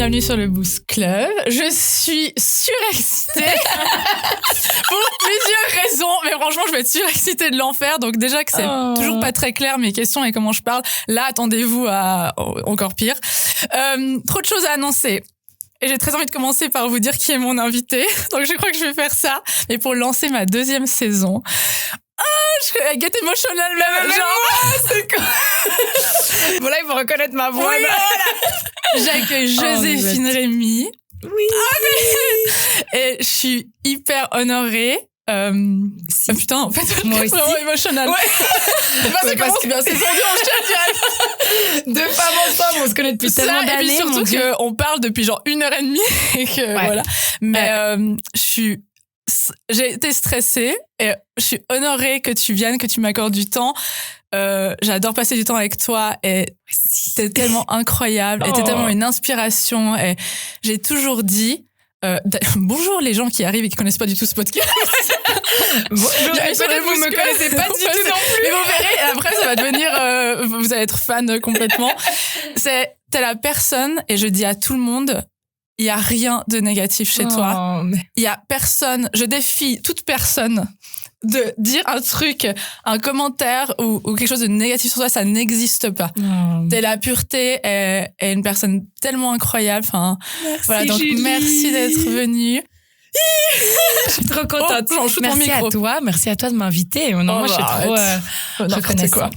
bienvenue sur le Boost Club. Je suis surexcitée pour plusieurs raisons, mais franchement, je vais être surexcitée de l'enfer. Donc déjà que c'est toujours pas très clair mes questions et comment je parle. Là, attendez-vous à encore pire. Trop de choses à annoncer. Et j'ai très envie de commencer par vous dire qui est mon invité. Donc je crois que je vais faire ça. Et pour lancer ma deuxième saison. Je suis get emotional même genre. C'est quoi? Bon là, il faut reconnaître ma voix. Oui, voilà. J'accueille Joséphine Rémy. Oui. Et je suis hyper honorée. Putain, en fait, moi aussi. Vraiment emotional. Ouais. Ça commence bien, c'est son Dieu, je tiens direct. Deux femmes ensemble, on se connaît depuis tellement d'années. Et puis surtout qu'on parle depuis genre 1h30 et que voilà. Mais j'ai été stressée et je suis honorée que tu viennes, que tu m'accordes du temps. J'adore passer du temps avec toi et t'es tellement incroyable et t'es tellement une inspiration et j'ai toujours dit bonjour les gens qui arrivent et qui connaissent pas du tout ce podcast. Bonjour, peut-être vous me connaissez pas du tout non plus. Mais vous verrez, après ça va devenir, vous allez être fan complètement. T'es la personne, et je dis à tout le monde, il y a rien de négatif chez toi. Il y a personne, je défie toute personne de dire un truc, un commentaire ou quelque chose de négatif sur toi, ça n'existe pas. T'es la pureté et une personne tellement incroyable. Enfin, merci, voilà, donc Julie. merci d'être venue. Je suis trop contente. Merci à toi de m'inviter. Moi, je suis trop reconnaissante.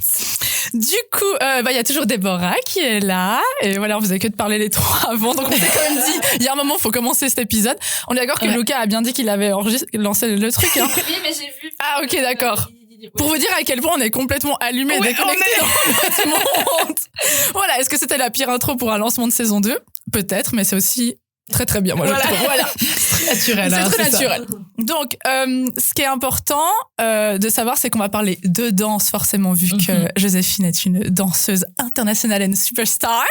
Du coup, il y a toujours Déborah qui est là. Et voilà, on faisait que de parler les trois avant. Donc, on s'est quand même dit, il y a un moment, il faut commencer cet épisode. On est d'accord que Lucas a bien dit qu'il avait lancé le truc. Hein. Oui, mais j'ai vu. Ah, ok, d'accord. Pour vous dire à quel point on est complètement allumés et déconnectés dans notre monde. Voilà, est-ce que c'était la pire intro pour un lancement de saison 2 ? Peut-être, mais c'est aussi très très bien. Moi, je trouve. Voilà. C'est très naturel. C'est très naturel. Donc, ce qui est important de savoir, c'est qu'on va parler de danse, forcément, vu que Joséphine est une danseuse internationale et une superstar.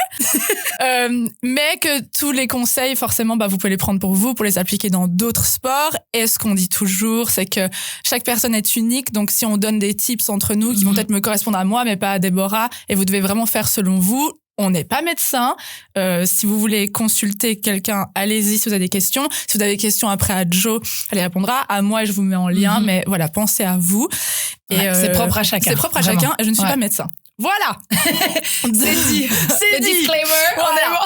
Mais que tous les conseils, forcément, vous pouvez les prendre pour vous, pour les appliquer dans d'autres sports. Et ce qu'on dit toujours, c'est que chaque personne est unique. Donc, si on donne des tips entre nous qui vont peut-être me correspondre à moi, mais pas à Déborah, et vous devez vraiment faire selon vous. On n'est pas médecin. Si vous voulez consulter quelqu'un, allez-y si vous avez des questions. Si vous avez des questions après à Joe, elle y répondra. À moi, je vous mets en lien. Mais voilà, pensez à vous. Et c'est propre à chacun. C'est propre à chacun. Et je ne suis pas médecin. Voilà. C'est dit. C'est dit. Disclaimer. Voilà.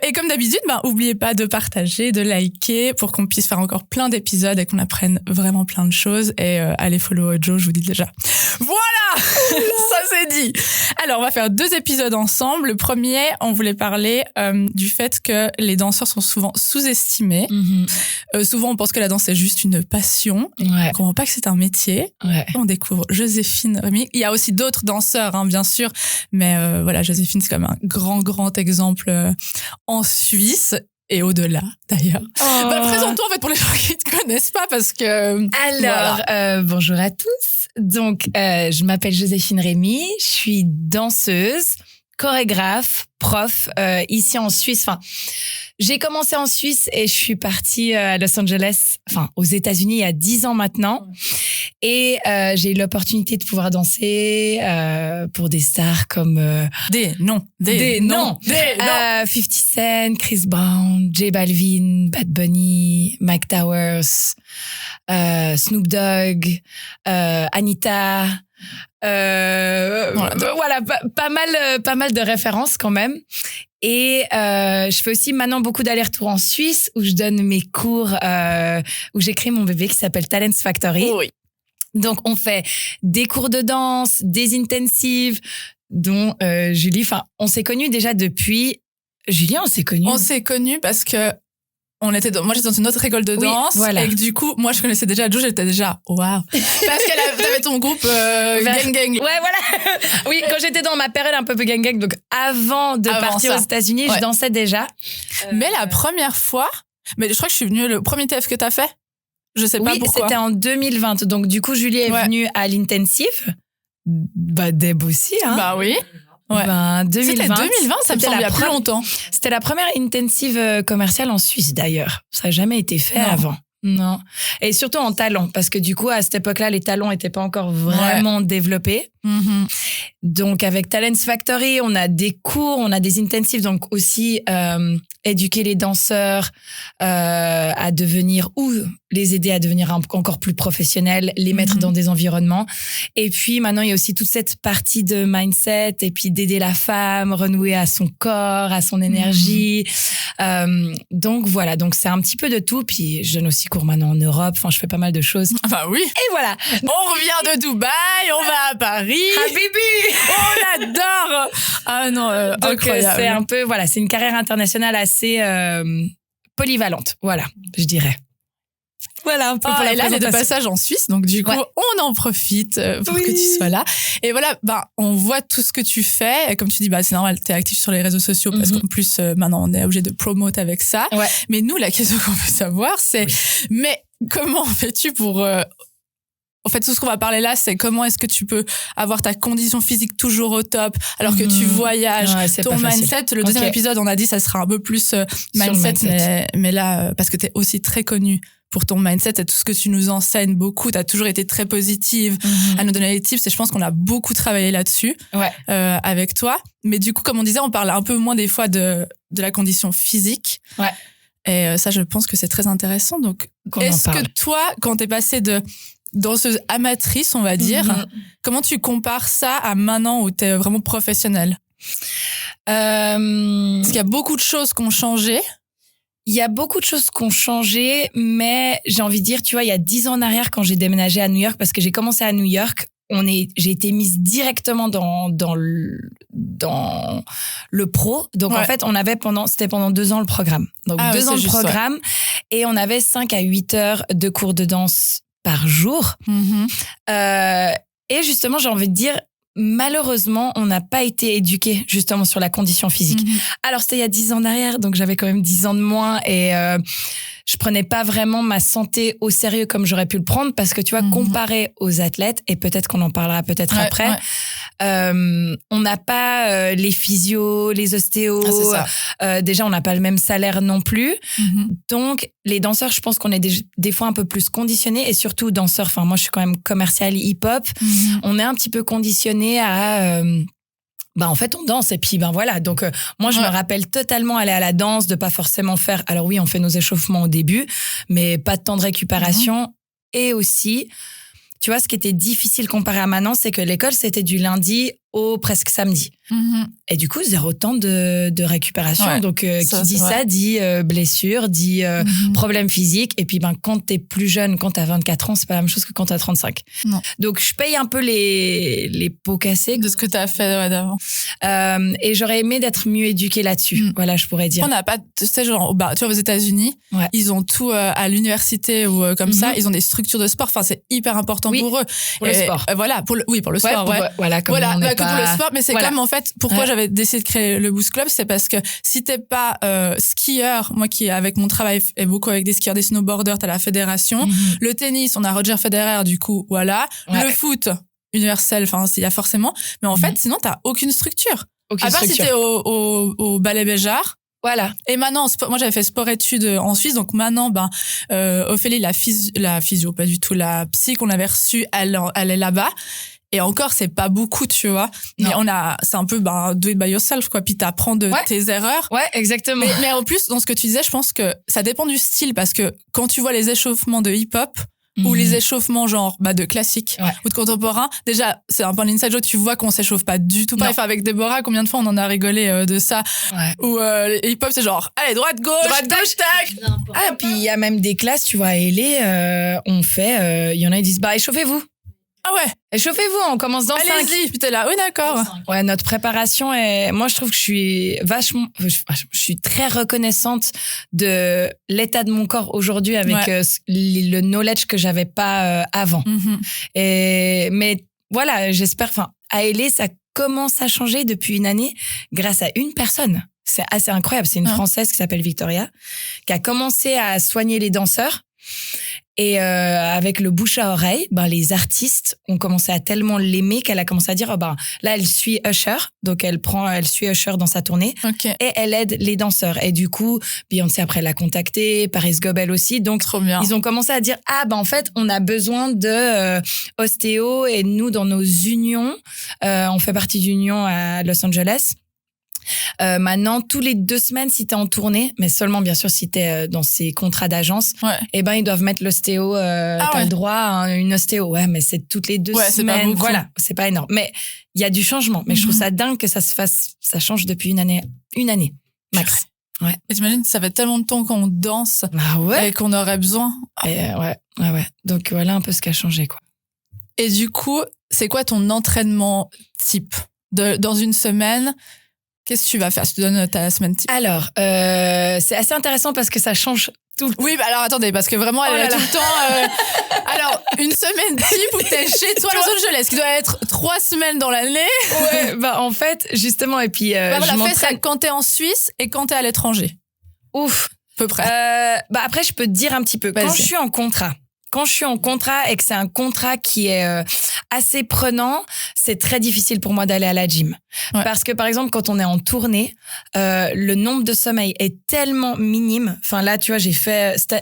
Et comme d'habitude, oubliez pas de partager, de liker pour qu'on puisse faire encore plein d'épisodes et qu'on apprenne vraiment plein de choses. Et allez follow Joe, je vous dis déjà. Voilà. Ça c'est dit. Alors, on va faire 2 épisodes ensemble. Le premier, on voulait parler du fait que les danseurs sont souvent sous-estimés. Souvent, on pense que la danse est juste une passion. On ne comprend pas que c'est un métier. On découvre Joséphine Rémy. Il y a aussi d'autres danseurs, hein, bien sûr. Mais voilà, Joséphine, c'est comme un grand exemple en Suisse. Et au-delà, d'ailleurs. Présente-toi, en fait, pour les gens qui ne te connaissent pas, parce que... Alors, bonjour à tous. Donc, je m'appelle Joséphine Rémy. Je suis danseuse, chorégraphe, prof, ici en Suisse. Enfin, j'ai commencé en Suisse et je suis partie à Los Angeles, aux États-Unis, il y a 10 ans maintenant. Et j'ai eu l'opportunité de pouvoir danser pour des stars comme... Des noms. 50 Cent, Chris Brown, J Balvin, Bad Bunny, Mike Towers, Snoop Dogg, Anita... voilà, pas mal de références quand même. Et je fais aussi maintenant beaucoup d'allers-retours en Suisse où je donne mes cours, où j'ai créé mon bébé qui s'appelle Talents Factory. Oui. Donc on fait des cours de danse, des intensives, dont Julie. Enfin, on s'est connus déjà depuis. Julie, on s'est connus. On s'est connus parce que moi j'étais dans une autre école de danse, et que du coup moi je connaissais déjà Joe, j'étais déjà waouh, parce qu'elle avait ton groupe gang. Ouais, voilà. Oui, quand j'étais dans ma période un peu gang, donc avant de partir aux États-Unis, je dansais déjà. Mais la première fois, mais je crois que je suis venue le premier TF que t'as fait. Je sais pas pourquoi. C'était en 2020. Donc du coup Julie est venue à l'intensive. Deb aussi, hein. Oui. Ouais. 2020. C'était 2020, ça me semble il y a plus longtemps. C'était la première intensive commerciale en Suisse d'ailleurs. Ça n'a jamais été fait avant. Non. Et surtout en talent, parce que du coup, à cette époque-là, les talents n'étaient pas encore vraiment développés. Mm-hmm. Donc, avec Talents Factory, on a des cours, on a des intensifs, donc aussi éduquer les danseurs à devenir, ou les aider à devenir encore plus professionnels, les mettre dans des environnements. Et puis, maintenant, il y a aussi toute cette partie de mindset, et puis d'aider la femme, renouer à son corps, à son énergie. Donc, voilà. Donc, c'est un petit peu de tout. Puis, je donne aussi cours maintenant en Europe. Enfin, je fais pas mal de choses. Bah oui. Et voilà. On revient de Dubaï, on va à Paris. Habibi! On l'adore! Ah non, Donc, incroyable. c'est un peu, voilà, c'est une carrière internationale assez polyvalente. Voilà, je dirais. Voilà un peu pour la et là, les deux présentation. passages en Suisse, donc du coup, on en profite pour que tu sois là. Et voilà, on voit tout ce que tu fais. Et comme tu dis, c'est normal, t'es actif sur les réseaux sociaux parce qu'en plus, maintenant, on est obligé de promote avec ça. Ouais. Mais nous, la question qu'on veut savoir, c'est, mais comment fais-tu pour... En fait, tout ce qu'on va parler là, c'est comment est-ce que tu peux avoir ta condition physique toujours au top alors que tu voyages, ton mindset. Le deuxième épisode, on a dit, ça sera un peu plus mindset. Mais là, parce que t'es aussi très connue pour ton mindset et tout ce que tu nous enseignes beaucoup. T'as toujours été très positive à nous donner les tips et je pense qu'on a beaucoup travaillé là-dessus avec toi. Mais du coup, comme on disait, on parle un peu moins des fois de la condition physique. Ouais. Et ça, je pense que c'est très intéressant. Donc, est-ce que toi, quand t'es passée de danseuse amatrice, on va dire, comment tu compares ça à maintenant où t'es vraiment professionnelle? Parce qu'il y a beaucoup de choses qui ont changé. Il y a beaucoup de choses qui ont changé, mais j'ai envie de dire, tu vois, il y a 10 ans en arrière, quand j'ai déménagé à New York, parce que j'ai commencé à New York, j'ai été mise directement dans le pro. Donc, en fait, c'était pendant 2 ans le programme. Donc, 2 ans de programme. Et on avait 5 à 8 heures de cours de danse par jour. Et justement, j'ai envie de dire, malheureusement, on n'a pas été éduqués justement sur la condition physique. Alors, c'était il y a 10 ans en arrière, donc j'avais quand même 10 ans de moins et je prenais pas vraiment ma santé au sérieux comme j'aurais pu le prendre parce que tu vois, comparé aux athlètes, et peut-être qu'on en parlera peut-être après, on n'a pas les physios, les ostéos. Déjà, on n'a pas le même salaire non plus. Donc, les danseurs, je pense qu'on est des fois un peu plus conditionnés et surtout danseurs. Enfin, moi, je suis quand même commercial hip-hop. On est un petit peu conditionnés à... en fait, on danse et puis voilà. Donc, moi, je me rappelle totalement aller à la danse, de pas forcément faire... Alors oui, on fait nos échauffements au début, mais pas de temps de récupération. Et aussi... Tu vois, ce qui était difficile comparé à maintenant, c'est que l'école, c'était du lundi au presque samedi. Et du coup, 0 temps de récupération. Donc, qui dit ça, dit blessure, dit problème physique. Et puis, quand t'es plus jeune, quand t'as 24 ans, c'est pas la même chose que quand t'as 35. Non. Donc, je paye un peu les pots cassés. De ce que t'as fait d'avant. Et j'aurais aimé d'être mieux éduquée là-dessus. Voilà, je pourrais dire. On n'a pas, tu sais, genre, tu vois, aux États-Unis, ils ont tout à l'université ou comme ça. Ils ont des structures de sport. Enfin, c'est hyper important pour eux. Pour le sport. Voilà, pour le sport. Voilà, comme on n'est pas... pour le sport. Mais c'est comme, en fait, pourquoi j'avais décidé de créer le Boost Club, c'est parce que si t'es pas skieur, moi qui avec mon travail et beaucoup avec des skieurs, des snowboarders, t'as la fédération. Le tennis, on a Roger Federer, du coup, voilà. Le foot, universel, enfin, il y a forcément. Mais en fait, sinon, t'as aucune structure. À part si t'es au Ballet Béjart. Voilà. Et maintenant, moi, j'avais fait sport-études en Suisse. Donc maintenant, Ophélie, la physio, pas du tout, la psy qu'on avait reçue, elle est là-bas. Et encore, c'est pas beaucoup, tu vois. Mais c'est un peu, do it by yourself, quoi. Puis t'apprends de tes erreurs. Ouais, exactement. Mais en plus, dans ce que tu disais, je pense que ça dépend du style parce que quand tu vois les échauffements de hip-hop, ou les échauffements genre de classique ou de contemporain, déjà c'est un peu l'inside joke, tu vois qu'on s'échauffe pas du tout pareil. Enfin, avec Déborah, combien de fois on en a rigolé de ça, où les hip-hop c'est genre allez droite gauche tac. Puis il y a même des classes, tu vois, à Hélé, on fait, il y en a qui disent échauffez-vous. Ah ouais. Échauffez-vous, on commence dans 5. Allez-y, putain là. Oui, d'accord. Ouais, notre préparation est, moi, je trouve que je suis très reconnaissante de l'état de mon corps aujourd'hui avec le knowledge que j'avais pas avant. Mais voilà, j'espère, à Hélé, ça commence à changer depuis une année grâce à une personne. C'est assez incroyable. C'est une Française qui s'appelle Victoria, qui a commencé à soigner les danseurs. Et avec le bouche à oreille, les artistes ont commencé à tellement l'aimer qu'elle a commencé à dire là elle suit Usher, donc elle suit Usher dans sa tournée et elle aide les danseurs. Et du coup, Beyoncé après l'a contactée, Paris Goebel aussi. Donc ils ont commencé à dire en fait on a besoin de ostéo et nous dans nos unions, on fait partie d'union à Los Angeles. Maintenant, tous les 2 semaines, si t'es en tournée, mais seulement bien sûr si t'es dans ces contrats d'agence, ils doivent mettre l'ostéo. T'as le droit à une ostéo. Ouais, mais c'est toutes les 2 semaines. C'est pas beaucoup. Voilà, c'est pas énorme. Mais il y a du changement. Mais je trouve ça dingue que ça change depuis une année max. Ouais. Et t'imagines, ça fait tellement de temps qu'on danse et qu'on aurait besoin. Et ouais. Donc voilà un peu ce qui a changé, quoi. Et du coup, c'est quoi ton entraînement type dans une semaine? Qu'est-ce que tu vas faire? Je te donne ta semaine type. Alors, c'est assez intéressant parce que ça change tout le temps. Oui, alors attendez, parce que vraiment, elle est là tout le temps. Alors, une semaine type où t'es chez toi à Los Angeles, qui doit être 3 semaines dans l'année. Ouais, en fait, justement, et puis fais ça quand t'es en Suisse et quand t'es à l'étranger. Ouf. À peu près. Après, je peux te dire un petit peu. Quand je suis en contrat et que c'est un contrat qui est assez prenant, c'est très difficile pour moi d'aller à la gym. Ouais. Parce que, par exemple, quand on est en tournée, le nombre de sommeil est tellement minime. Enfin, là, tu vois,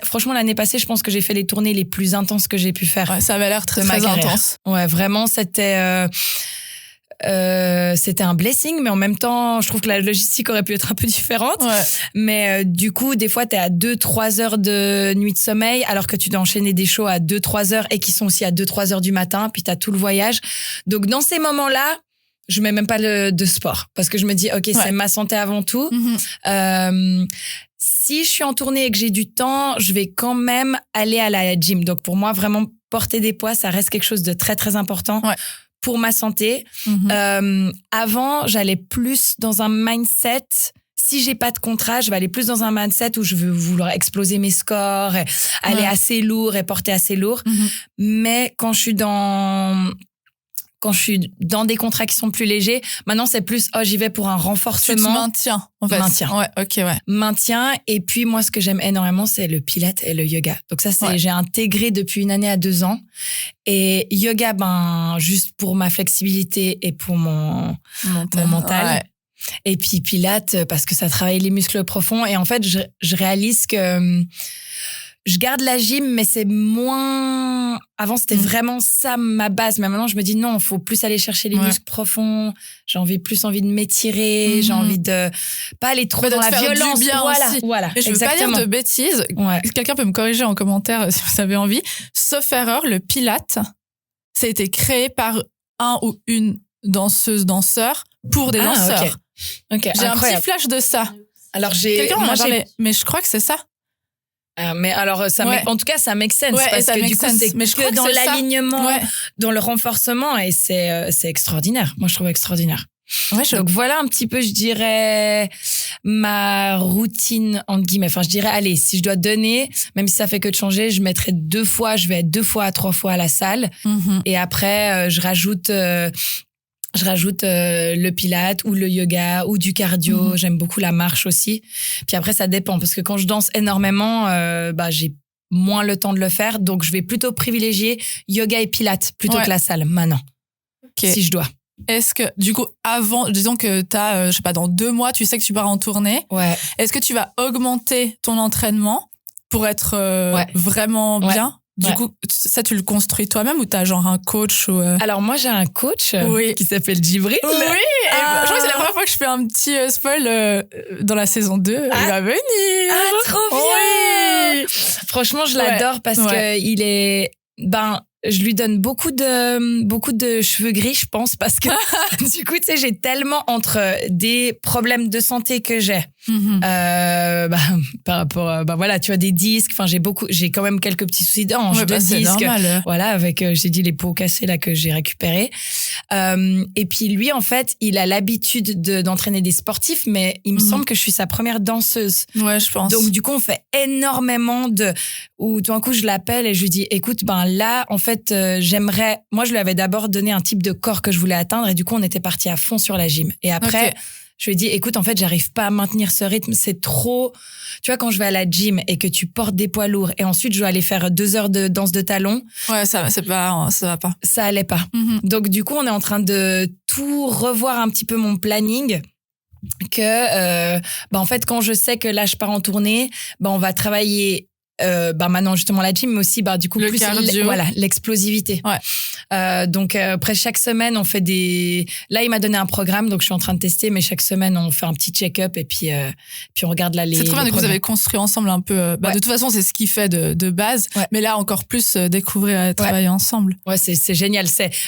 franchement, l'année passée, je pense que j'ai fait les tournées les plus intenses que j'ai pu faire. Ouais, ça avait l'air très intense. Ouais, vraiment, c'était un blessing, mais en même temps, je trouve que la logistique aurait pu être un peu différente. Ouais. Mais du coup, des fois, t'es à 2-3 heures de nuit de sommeil, alors que tu dois enchaîner des shows à 2-3 heures et qui sont aussi à 2-3 heures du matin, puis t'as tout le voyage. Donc, dans ces moments-là, je mets même pas de sport, parce que je me dis, c'est ma santé avant tout. Si je suis en tournée et que j'ai du temps, je vais quand même aller à la gym. Donc, pour moi, vraiment, porter des poids, ça reste quelque chose de très, très important. Ouais. Pour ma santé. Avant, j'allais plus dans un mindset. Si j'ai pas de contrat, je vais aller plus dans un mindset où je veux vouloir exploser mes scores, aller assez lourd et porter assez lourd. Mais quand je suis dans des contrats qui sont plus légers, maintenant c'est plus j'y vais pour un renforcement. Tu te maintiens en fait. Maintien. Et puis moi ce que j'aime énormément c'est le pilates et le yoga. Donc ça j'ai intégré depuis 1 année à 2 ans. Et yoga juste pour ma flexibilité et pour mon mental. Ouais. Et puis pilates parce que ça travaille les muscles profonds. Et en fait je réalise que je garde la gym, mais c'est moins... Avant, c'était vraiment ça, ma base. Mais maintenant, je me dis non, il faut plus aller chercher les muscles profonds. J'ai plus envie de m'étirer. J'ai envie de pas aller trop dans la violence. Voilà. Et je veux pas dire de bêtises. Ouais. Quelqu'un peut me corriger en commentaire si vous avez envie. Sauf erreur, le Pilates, ça a été créé par un ou une danseur pour des danseurs. Okay, j'ai incroyable. Un petit flash de ça. Alors, quelqu'un m'en a parlé, mais je crois que c'est ça. Mais alors en tout cas ça make sense parce que du coup c'est que dans l'alignement, dans le renforcement et c'est extraordinaire. Moi je trouve extraordinaire. Ouais, donc voilà un petit peu je dirais ma routine entre guillemets. Enfin je dirais allez si je dois donner même si ça fait que de changer je mettrai 2 fois je vais être 2 fois à 3 fois à la salle et après je rajoute le pilates ou le yoga ou du cardio. J'aime beaucoup la marche aussi. Puis après, ça dépend. Parce que quand je danse énormément, j'ai moins le temps de le faire. Donc, je vais plutôt privilégier yoga et pilates plutôt que la salle maintenant. Si je dois. Est-ce que, du coup, avant, disons que t'as, je sais pas, dans 2 mois, tu sais que tu pars en tournée. Ouais. Est-ce que tu vas augmenter ton entraînement pour être vraiment bien? Du coup, ça, tu le construis toi-même ou t'as genre un coach ou Alors, moi, j'ai un coach qui s'appelle Djibril. Oui, je crois que c'est la première fois que je fais un petit spoil dans la saison 2. Il va venir. Ah, trop bien. Oui. Franchement, je l'adore parce que il est... je lui donne beaucoup de cheveux gris, je pense, parce que du coup, tu sais, j'ai tellement entre des problèmes de santé que j'ai, par rapport, voilà, tu vois, des disques. Enfin, j'ai quand même quelques petits soucis d'ange, de disques. Normal. Voilà, avec, j'ai dit les peaux cassées là que j'ai récupérées. Et puis lui, en fait, il a l'habitude d'entraîner des sportifs, mais il me semble que je suis sa première danseuse. Ouais, je pense. Donc du coup, on fait énormément où tout d'un coup, je l'appelle et je lui dis, écoute, là, en fait, moi, je lui avais d'abord donné un type de corps que je voulais atteindre et du coup, on était parti à fond sur la gym. Et après, Je lui ai dit, écoute, en fait, j'arrive pas à maintenir ce rythme. C'est trop... Tu vois, quand je vais à la gym et que tu portes des poids lourds et ensuite je dois aller faire 2 heures de danse de talons. Ouais, ça va pas. Ça allait pas. Donc, du coup, on est en train de tout revoir un petit peu mon planning. En fait, quand je sais que là, je pars en tournée, on va travailler... maintenant justement la gym, mais aussi du coup le plus cardio. L'explosivité. Donc après chaque semaine on fait là il m'a donné un programme, donc je suis en train de tester, mais chaque semaine on fait un petit check-up et puis on regarde là les... C'est très bien que vous avez construit ensemble un peu. De toute façon c'est ce qui fait de base, mais là encore plus découvrir et travailler ensemble. Ouais, c'est génial.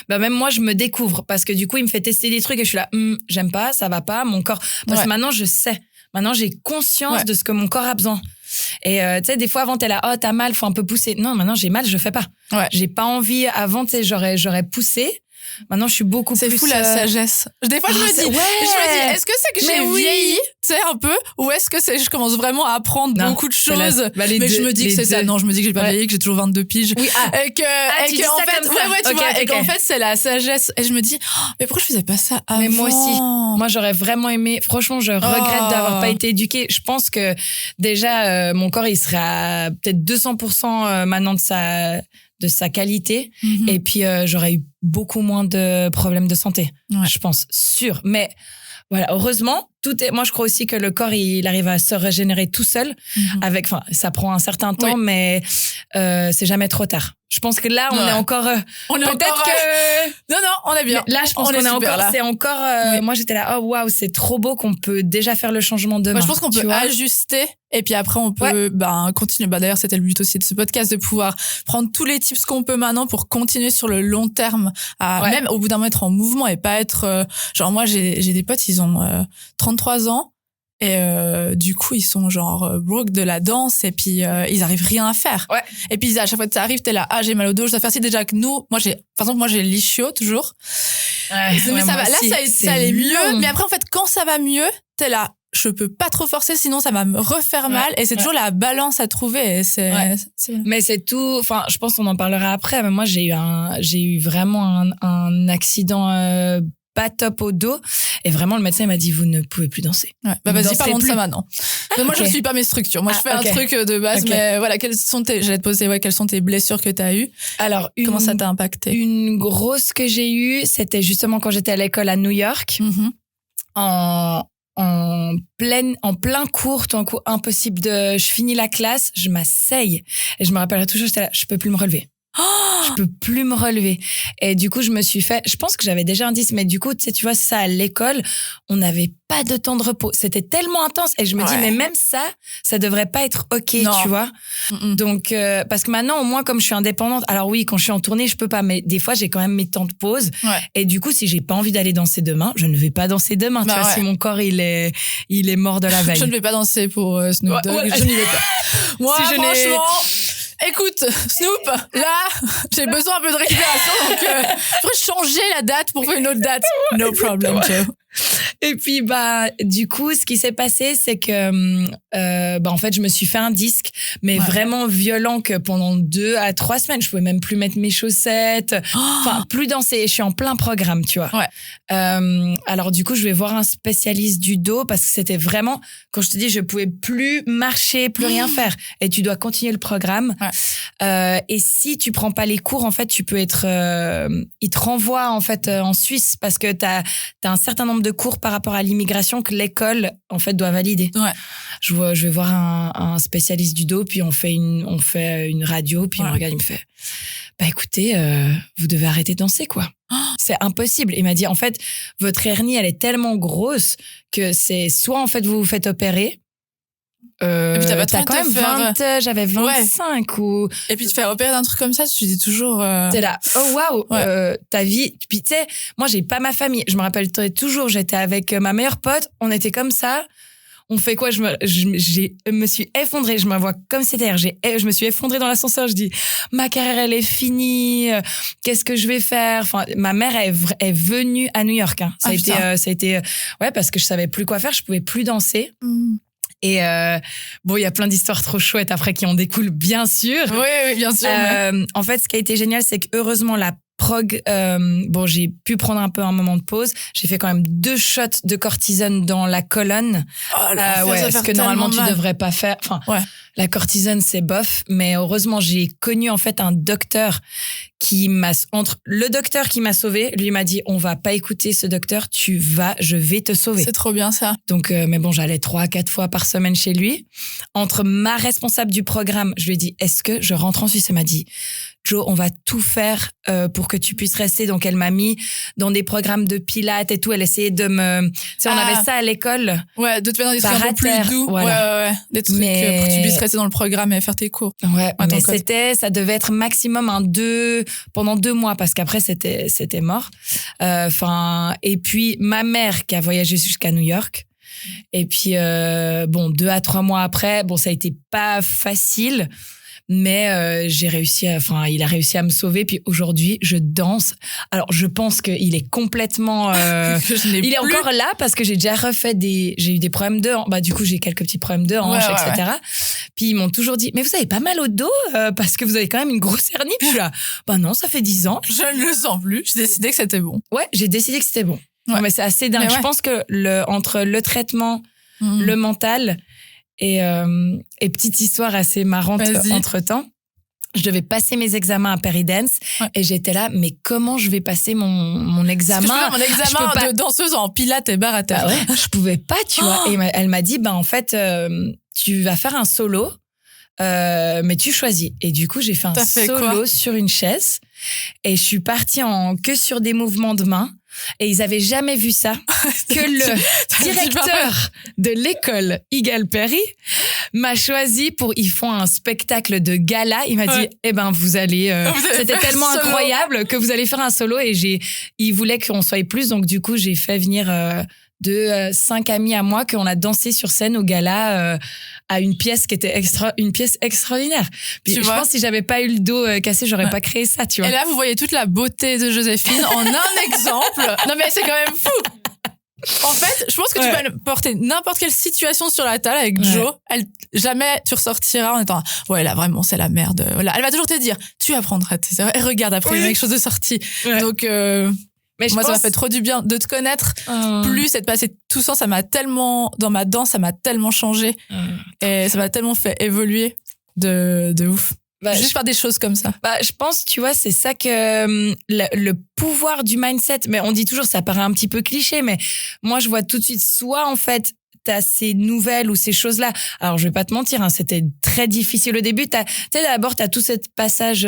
Même moi je me découvre parce que du coup il me fait tester des trucs et je suis là j'aime pas, ça va pas, mon corps, parce que maintenant je sais. Maintenant, j'ai conscience de ce que mon corps a besoin. Et tu sais, des fois, avant, t'es là, oh, t'as mal, faut un peu pousser. Non, maintenant, j'ai mal, je fais pas. J'ai pas envie. Avant, tu sais, j'aurais poussé. Maintenant, je suis beaucoup plus... C'est fou la sagesse. Des fois, je me dis, est-ce que c'est que j'ai vieilli, tu sais, un peu, ou est-ce que je commence vraiment à apprendre beaucoup de choses, mais je me dis que c'est ça. Non, je me dis que j'ai pas vieilli, que j'ai toujours 22 piges. Oui, et qu'en fait, c'est la sagesse. Et je me dis, mais pourquoi je faisais pas ça avant? Mais moi aussi. Moi, j'aurais vraiment aimé. Franchement, je regrette d'avoir pas été éduquée. Je pense que déjà, mon corps, il serait à peut-être 200% maintenant de sa qualité, et puis j'aurais eu beaucoup moins de problèmes de santé, je pense, sûr. Mais voilà, heureusement, moi je crois aussi que le corps il arrive à se régénérer tout seul, ça prend un certain temps, mais c'est jamais trop tard. Je pense que là on est encore peut-être que non on est bien. Mais là je pense qu'on est encore là. C'est encore moi j'étais là, oh waouh, c'est trop beau qu'on peut déjà faire le changement demain. Je pense qu'on peut ajuster et puis après on peut continuer. D'ailleurs c'était le but aussi de ce podcast, de pouvoir prendre tous les tips qu'on peut maintenant pour continuer sur le long terme, même au bout d'un moment être en mouvement et pas être genre moi j'ai des potes, ils ont 33 ans et du coup ils sont genre broke de la danse et puis ils arrivent rien à faire. Et puis à chaque fois que ça arrive, t'es là, j'ai mal au dos, je dois faire ci. Déjà que nous, par exemple moi j'ai l'ischio toujours. Mais ça va, là ça allait mieux, mais après en fait quand ça va mieux, t'es là, je peux pas trop forcer sinon ça va me refaire mal, et c'est toujours la balance à trouver, et mais c'est tout. Enfin, je pense qu'on en parlera après, mais moi j'ai eu vraiment un accident pas top au dos, et vraiment le médecin il m'a dit vous ne pouvez plus danser. Vas-y, parlons de ça maintenant. Moi je suis pas mes structures, moi je fais un truc de base, mais voilà, j'allais te poser quelles sont tes blessures que t'as eues. Alors comment ça t'a impacté? Une grosse que j'ai eue, c'était justement quand j'étais à l'école à New York. En plein cours, tout d'un coup impossible je finis la classe, je m'asseye et je me rappellerai toujours, j'étais là, je peux plus me relever. Je peux plus me relever. Et du coup, je me suis fait, je pense que j'avais déjà un 10, mais du coup, tu sais, tu vois, ça à l'école, on n'avait pas de temps de repos. C'était tellement intense. Et je me dis, mais même ça devrait pas être OK, tu vois. Donc, parce que maintenant, au moins, comme je suis indépendante, alors oui, quand je suis en tournée, je peux pas, mais des fois, j'ai quand même mes temps de pause. Et du coup, si j'ai pas envie d'aller danser demain, je ne vais pas danser demain. Tu vois, si mon corps, il est mort de la veille. Je ne vais pas danser pour Snoop Dogg. Je n'y vais pas. Moi, si franchement, écoute, Snoop, là, j'ai besoin un peu de récupération, donc je pourrais changer la date pour faire une autre date. No problem, Joe. Et puis du coup, ce qui s'est passé, c'est que en fait, je me suis fait un disque, mais vraiment violent, que pendant 2 à 3 semaines, je pouvais même plus mettre mes chaussettes, enfin plus danser. Je suis en plein programme, tu vois. Alors du coup, je vais voir un spécialiste du dos, parce que c'était vraiment, quand je te dis, je pouvais plus marcher, plus rien faire, et tu dois continuer le programme. Et si tu prends pas les cours, en fait, tu peux être, ils te renvoient en fait en Suisse, parce que t'as un certain nombre de cours par rapport à l'immigration que l'école en fait doit valider. Je vais voir un spécialiste du dos, puis on fait une radio, puis il me regarde, il me fait écoutez, vous devez arrêter de danser, quoi. C'est impossible. Il m'a dit, en fait, votre hernie, elle est tellement grosse que c'est soit en fait vous vous faites opérer. Et puis t'as quand même j'avais 25 ou... Et puis te faire opérer d'un truc comme ça, tu dis toujours... T'es là, oh waouh, ta vie... Puis tu sais, moi j'ai pas ma famille. Je me rappelle toujours, j'étais avec ma meilleure pote, on était comme ça. On fait quoi? Je me suis effondrée. Je me vois comme c'était. Je me suis effondrée dans l'ascenseur. Je dis, ma carrière, elle est finie. Qu'est-ce que je vais faire? Enfin, ma mère est venue à New York. Hein. Ça a été, parce que je savais plus quoi faire. Je pouvais plus danser. Et il y a plein d'histoires trop chouettes après qui en découlent, bien sûr. Oui, bien sûr. En fait, ce qui a été génial, c'est que heureusement, la bon, j'ai pu prendre un peu un moment de pause. J'ai fait quand même 2 shots de cortisone dans la colonne. Oh là, ce que normalement tu devrais pas faire. Enfin, la cortisone, c'est bof. Mais heureusement, j'ai connu en fait un docteur le docteur qui m'a sauvé, lui m'a dit, on va pas écouter ce docteur, je vais te sauver. C'est trop bien ça. Donc, mais bon, j'allais 3-4 fois par semaine chez lui. Entre ma responsable du programme, je lui ai dit, est-ce que je rentre en Suisse? Elle m'a dit, Jo, on va tout faire pour que tu puisses rester. Donc, elle m'a mis dans des programmes de pilates et tout. Elle essayait de me... Tu sais, on avait ça à l'école. Ouais, de te faire dans des trucs un peu plus doux. Voilà. Ouais. Des trucs pour que tu puisses rester dans le programme et faire tes cours. Ouais, mais ça devait être maximum pendant 2 mois parce qu'après, c'était mort. Et puis, ma mère qui a voyagé jusqu'à New York. Et puis, 2 à 3 mois après, ça a été pas facile. Mais il a réussi à me sauver. Puis aujourd'hui, je danse. Alors, je pense qu'il est complètement... il est encore là parce que j'ai déjà j'ai eu des problèmes de hanche. Du coup, j'ai quelques petits problèmes de hanche, etc. Ouais. Puis ils m'ont toujours dit, mais vous avez pas mal au dos parce que vous avez quand même une grosse hernie. Puis je suis là, non, ça fait 10 ans. Je ne le sens plus. J'ai décidé que c'était bon. Ouais, j'ai décidé que c'était bon. Ouais. Non, mais c'est assez dingue. Je pense que entre le traitement, le mental... Et petite histoire assez marrante entre-temps, je devais passer mes examens à Paris Dance et j'étais là, mais comment je vais passer mon examen? Mon examen de danseuse en pilates et barre à terre. Je pouvais pas, tu vois. Et elle m'a dit, en fait, tu vas faire un solo, mais tu choisis. Et du coup, j'ai fait un solo sur une chaise et je suis partie que sur des mouvements de main. Et ils avaient jamais vu ça, que le directeur de l'école Eagle Perry m'a choisi ils font un spectacle de gala. Il m'a dit, vous allez, c'était tellement incroyable que vous allez faire un solo et il voulait qu'on soit plus. Donc, du coup, j'ai fait venir 5 amis à moi qu'on a dansé sur scène au gala à une pièce qui était une pièce extraordinaire. Puis je pense que si j'avais pas eu le dos cassé, j'aurais pas créé ça, tu vois. Et là, vous voyez toute la beauté de Joséphine en un exemple. Non mais c'est quand même fou. En fait, je pense que tu peux porter n'importe quelle situation sur la table avec Jo. Jamais tu ressortiras en étant là vraiment c'est la merde. Voilà, elle va toujours te dire tu apprendras tes erreurs et regarde après il y a quelque chose de sorti. Donc mais moi, ça m'a fait trop du bien de te connaître plus et de passer tout ça. Ça m'a tellement, dans ma danse, ça m'a tellement changé. Et ça m'a tellement fait évoluer de ouf. Juste faire des choses comme ça. Je pense, tu vois, c'est ça que le pouvoir du mindset. Mais on dit toujours, ça paraît un petit peu cliché, mais moi, je vois tout de suite, soit en fait, t'as ces nouvelles ou ces choses-là. Alors, je vais pas te mentir, c'était très difficile au début. D'abord, t'as tout cette passage,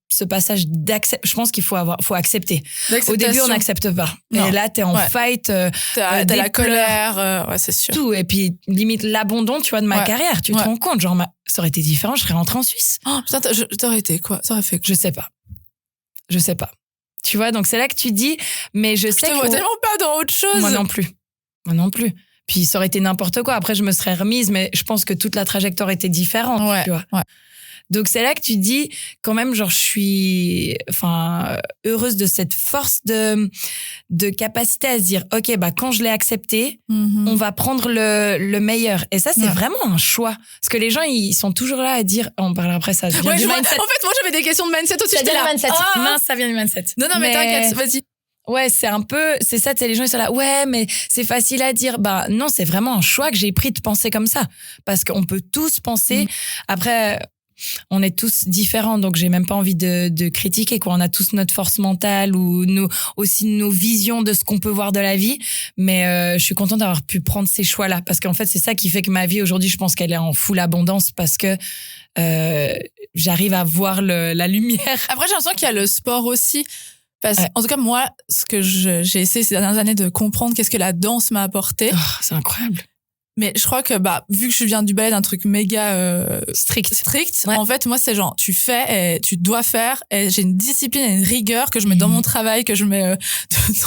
ce passage d'acceptation. Je pense qu'il faut accepter. Au début, on n'accepte pas. Non. Et là, t'es en fight. T'as la colère, c'est sûr. Tout. Et puis, limite, l'abandon, tu vois, de ma carrière. Tu te rends compte, genre, ça aurait été différent, je serais rentrée en Suisse. Oh, putain, t'aurais été quoi? Ça aurait fait quoi? Je sais pas. Tu vois, donc c'est là que tu dis, mais je sais que... Je te vois tellement pas dans autre chose. Moi non plus. Puis ça aurait été n'importe quoi. Après, je me serais remise, mais je pense que toute la trajectoire était différente, tu vois. Ouais. Donc, c'est là que tu dis, quand même, genre, je suis, heureuse de cette force de capacité à se dire, OK, quand je l'ai accepté, on va prendre le meilleur. Et ça, c'est vraiment un choix. Parce que les gens, ils sont toujours là à dire, on parlera après ça. Du mindset. En fait, moi, j'avais des questions de mindset aussi. Ça vient du mindset. Mince, ça vient du mindset. Non, mais t'inquiète, vas-y. Ouais, c'est ça, les gens, ils sont là, ouais, mais c'est facile à dire. Non, c'est vraiment un choix que j'ai pris de penser comme ça. Parce qu'on peut tous penser. Après, on est tous différents, donc j'ai même pas envie de critiquer, quoi. On a tous notre force mentale ou aussi nos visions de ce qu'on peut voir de la vie. Mais, je suis contente d'avoir pu prendre ces choix-là. Parce qu'en fait, c'est ça qui fait que ma vie aujourd'hui, je pense qu'elle est en full abondance parce que, j'arrive à voir la lumière. Après, j'ai l'impression qu'il y a le sport aussi. En tout cas, moi, ce que j'ai essayé ces dernières années de comprendre, qu'est-ce que la danse m'a apporté. Oh, c'est incroyable. Mais je crois que vu que je viens du ballet, d'un truc méga strict, en fait, moi, c'est genre, tu fais et tu dois faire, et j'ai une discipline et une rigueur que je mets dans mon travail, que je mets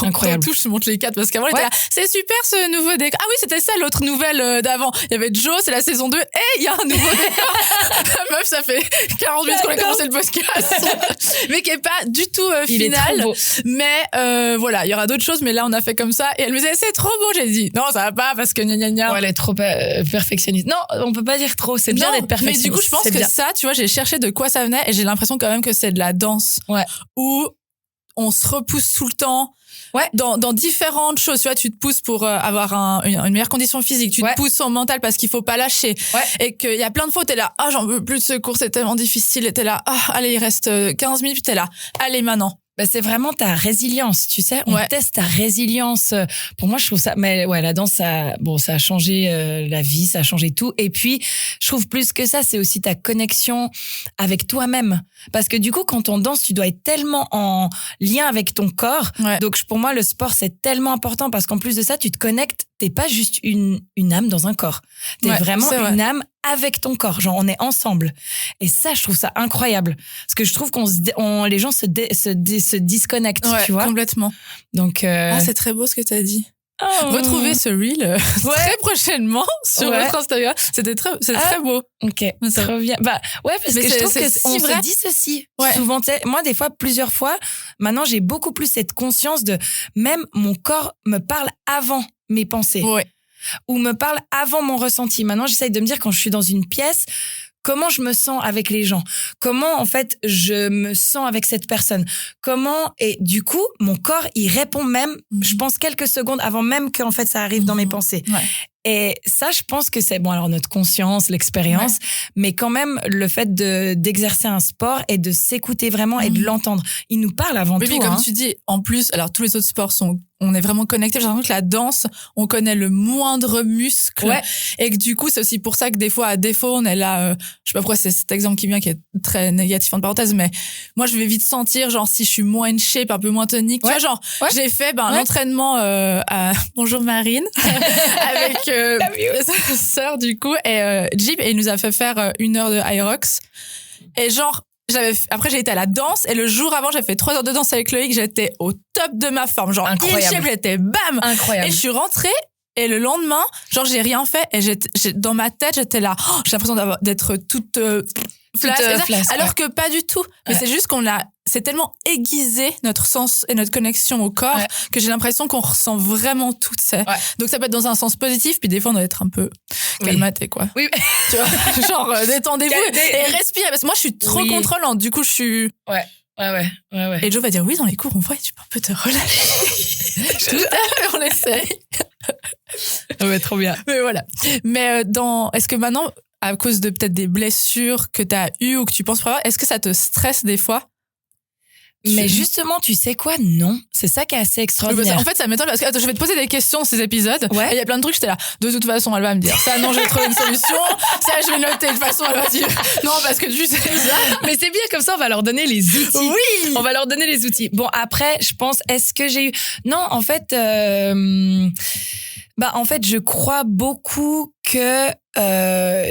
dans tout, je monte les 4, parce qu'avant, j'étais là, c'est super ce nouveau décor. Ah oui, c'était ça l'autre nouvelle d'avant. Il y avait Joe, c'est la saison 2, et il y a un nouveau décor. La meuf, ça fait 40 minutes qu'on a commencé le podcast. Mais qui est pas du tout final. Mais voilà, il y aura d'autres choses, mais là, on a fait comme ça, et elle me disait, c'est trop beau. J'ai dit, non, ça va pas, parce que gna gna gna. Ouais, elle est trop perfectionniste. Non, on peut pas dire trop, c'est bien d'être perfectionniste. Mais du coup, je pense que ça, tu vois, j'ai cherché de quoi ça venait, et j'ai l'impression quand même que c'est de la danse. Ouais. Où on se repousse tout le temps. Ouais. Dans différentes choses, tu vois, tu te pousses pour avoir une meilleure condition physique, tu te pousses en mental parce qu'il faut pas lâcher. Ouais. Et qu'il y a plein de fois, t'es là, j'en veux plus de ce cours, c'est tellement difficile, et t'es là, allez, il reste 15 minutes, puis t'es là, allez, maintenant. Bah, c'est vraiment ta résilience, tu sais. On teste ta résilience. Pour moi, je trouve ça, mais ouais, la danse, ça a changé la vie, ça a changé tout. Et puis, je trouve plus que ça, c'est aussi ta connexion avec toi-même. Parce que du coup, quand on danse, tu dois être tellement en lien avec ton corps. Ouais. Donc, pour moi, le sport, c'est tellement important parce qu'en plus de ça, tu te connectes. T'es pas juste une âme dans un corps. T'es vraiment une âme avec ton corps. Genre, on est ensemble. Et ça, je trouve ça incroyable. Parce que je trouve les gens se disconnectent, tu vois. Complètement. Donc, c'est très beau ce que t'as dit. Retrouvez ce reel très prochainement sur votre Instagram. C'est très beau. Ok, ça revient. Bah ouais, parce que je trouve qu'on se dissocie. Souvent, moi des fois, plusieurs fois, maintenant j'ai beaucoup plus cette conscience de même mon corps me parle avant mes pensées. Ouais. Ou me parle avant mon ressenti. Maintenant, j'essaye de me dire quand je suis dans une pièce, comment je me sens avec les gens? Comment, en fait, je me sens avec cette personne? Comment? Et du coup, mon corps, il répond même, je pense, quelques secondes avant même qu'en fait, ça arrive dans mes pensées. Ouais. Et ça, je pense que c'est, bon, alors notre conscience, l'expérience, mais quand même, le fait d'exercer un sport et de s'écouter vraiment et de l'entendre. Il nous parle avant tout. Oui, comme tu dis, en plus, alors tous les autres sports on est vraiment connectés. J'ai l'impression que la danse, on connaît le moindre muscle. Ouais. Et que du coup, c'est aussi pour ça que des fois, à défaut, on est là, je sais pas pourquoi c'est cet exemple qui vient qui est très négatif en parenthèse, mais moi, je vais vite sentir, genre, si je suis moins in shape, un peu moins tonique. Tu vois, genre, j'ai fait, l'entraînement, à Bonjour Marine, avec, sa sœur, du coup, et, Jeep, et il nous a fait faire 1 heure de Hyrox. Et genre, après, j'ai été à la danse, et le jour avant, j'ai fait 3 heures de danse avec Loïc, j'étais au top de ma forme. Genre, incroyable. J'étais bam! Incroyable. Et je suis rentrée, et le lendemain, genre, j'ai rien fait, et dans ma tête, j'étais là, j'ai l'impression d'être toute, flasque, alors que pas du tout. Mais c'est juste c'est tellement aiguisé notre sens et notre connexion au corps que j'ai l'impression qu'on ressent vraiment tout, tu sais. Donc ça peut être dans un sens positif, puis des fois on doit être un peu calmaté, quoi. Oui. Tu vois, genre détendez-vous et respirez. Parce que moi je suis trop contrôlante, du coup je suis. Ouais. Et Joe va dire oui, dans les cours on voit, tu peux un peu te relâcher. Tout à fait, on essaye. Ouais, trop bien. Mais voilà. Mais est-ce que maintenant, à cause de peut-être des blessures que t'as eues ou que tu penses avoir, est-ce que ça te stresse des fois? Mais justement, tu sais quoi? Non. C'est ça qui est assez extraordinaire. En fait, ça m'étonne parce que, attends, je vais te poser des questions dans ces épisodes. Ouais. Et il y a plein de trucs, j'étais là. De toute façon, elle va me dire ça. Non, je vais trouver une solution. Ça, je vais noter. De toute façon, elle va dire non, parce que tu sais ça. Mais c'est bien comme ça, on va leur donner les outils. Oui. On va leur donner les outils. Bon, après, je pense, est-ce que j'ai eu, non, en fait, en fait, je crois beaucoup que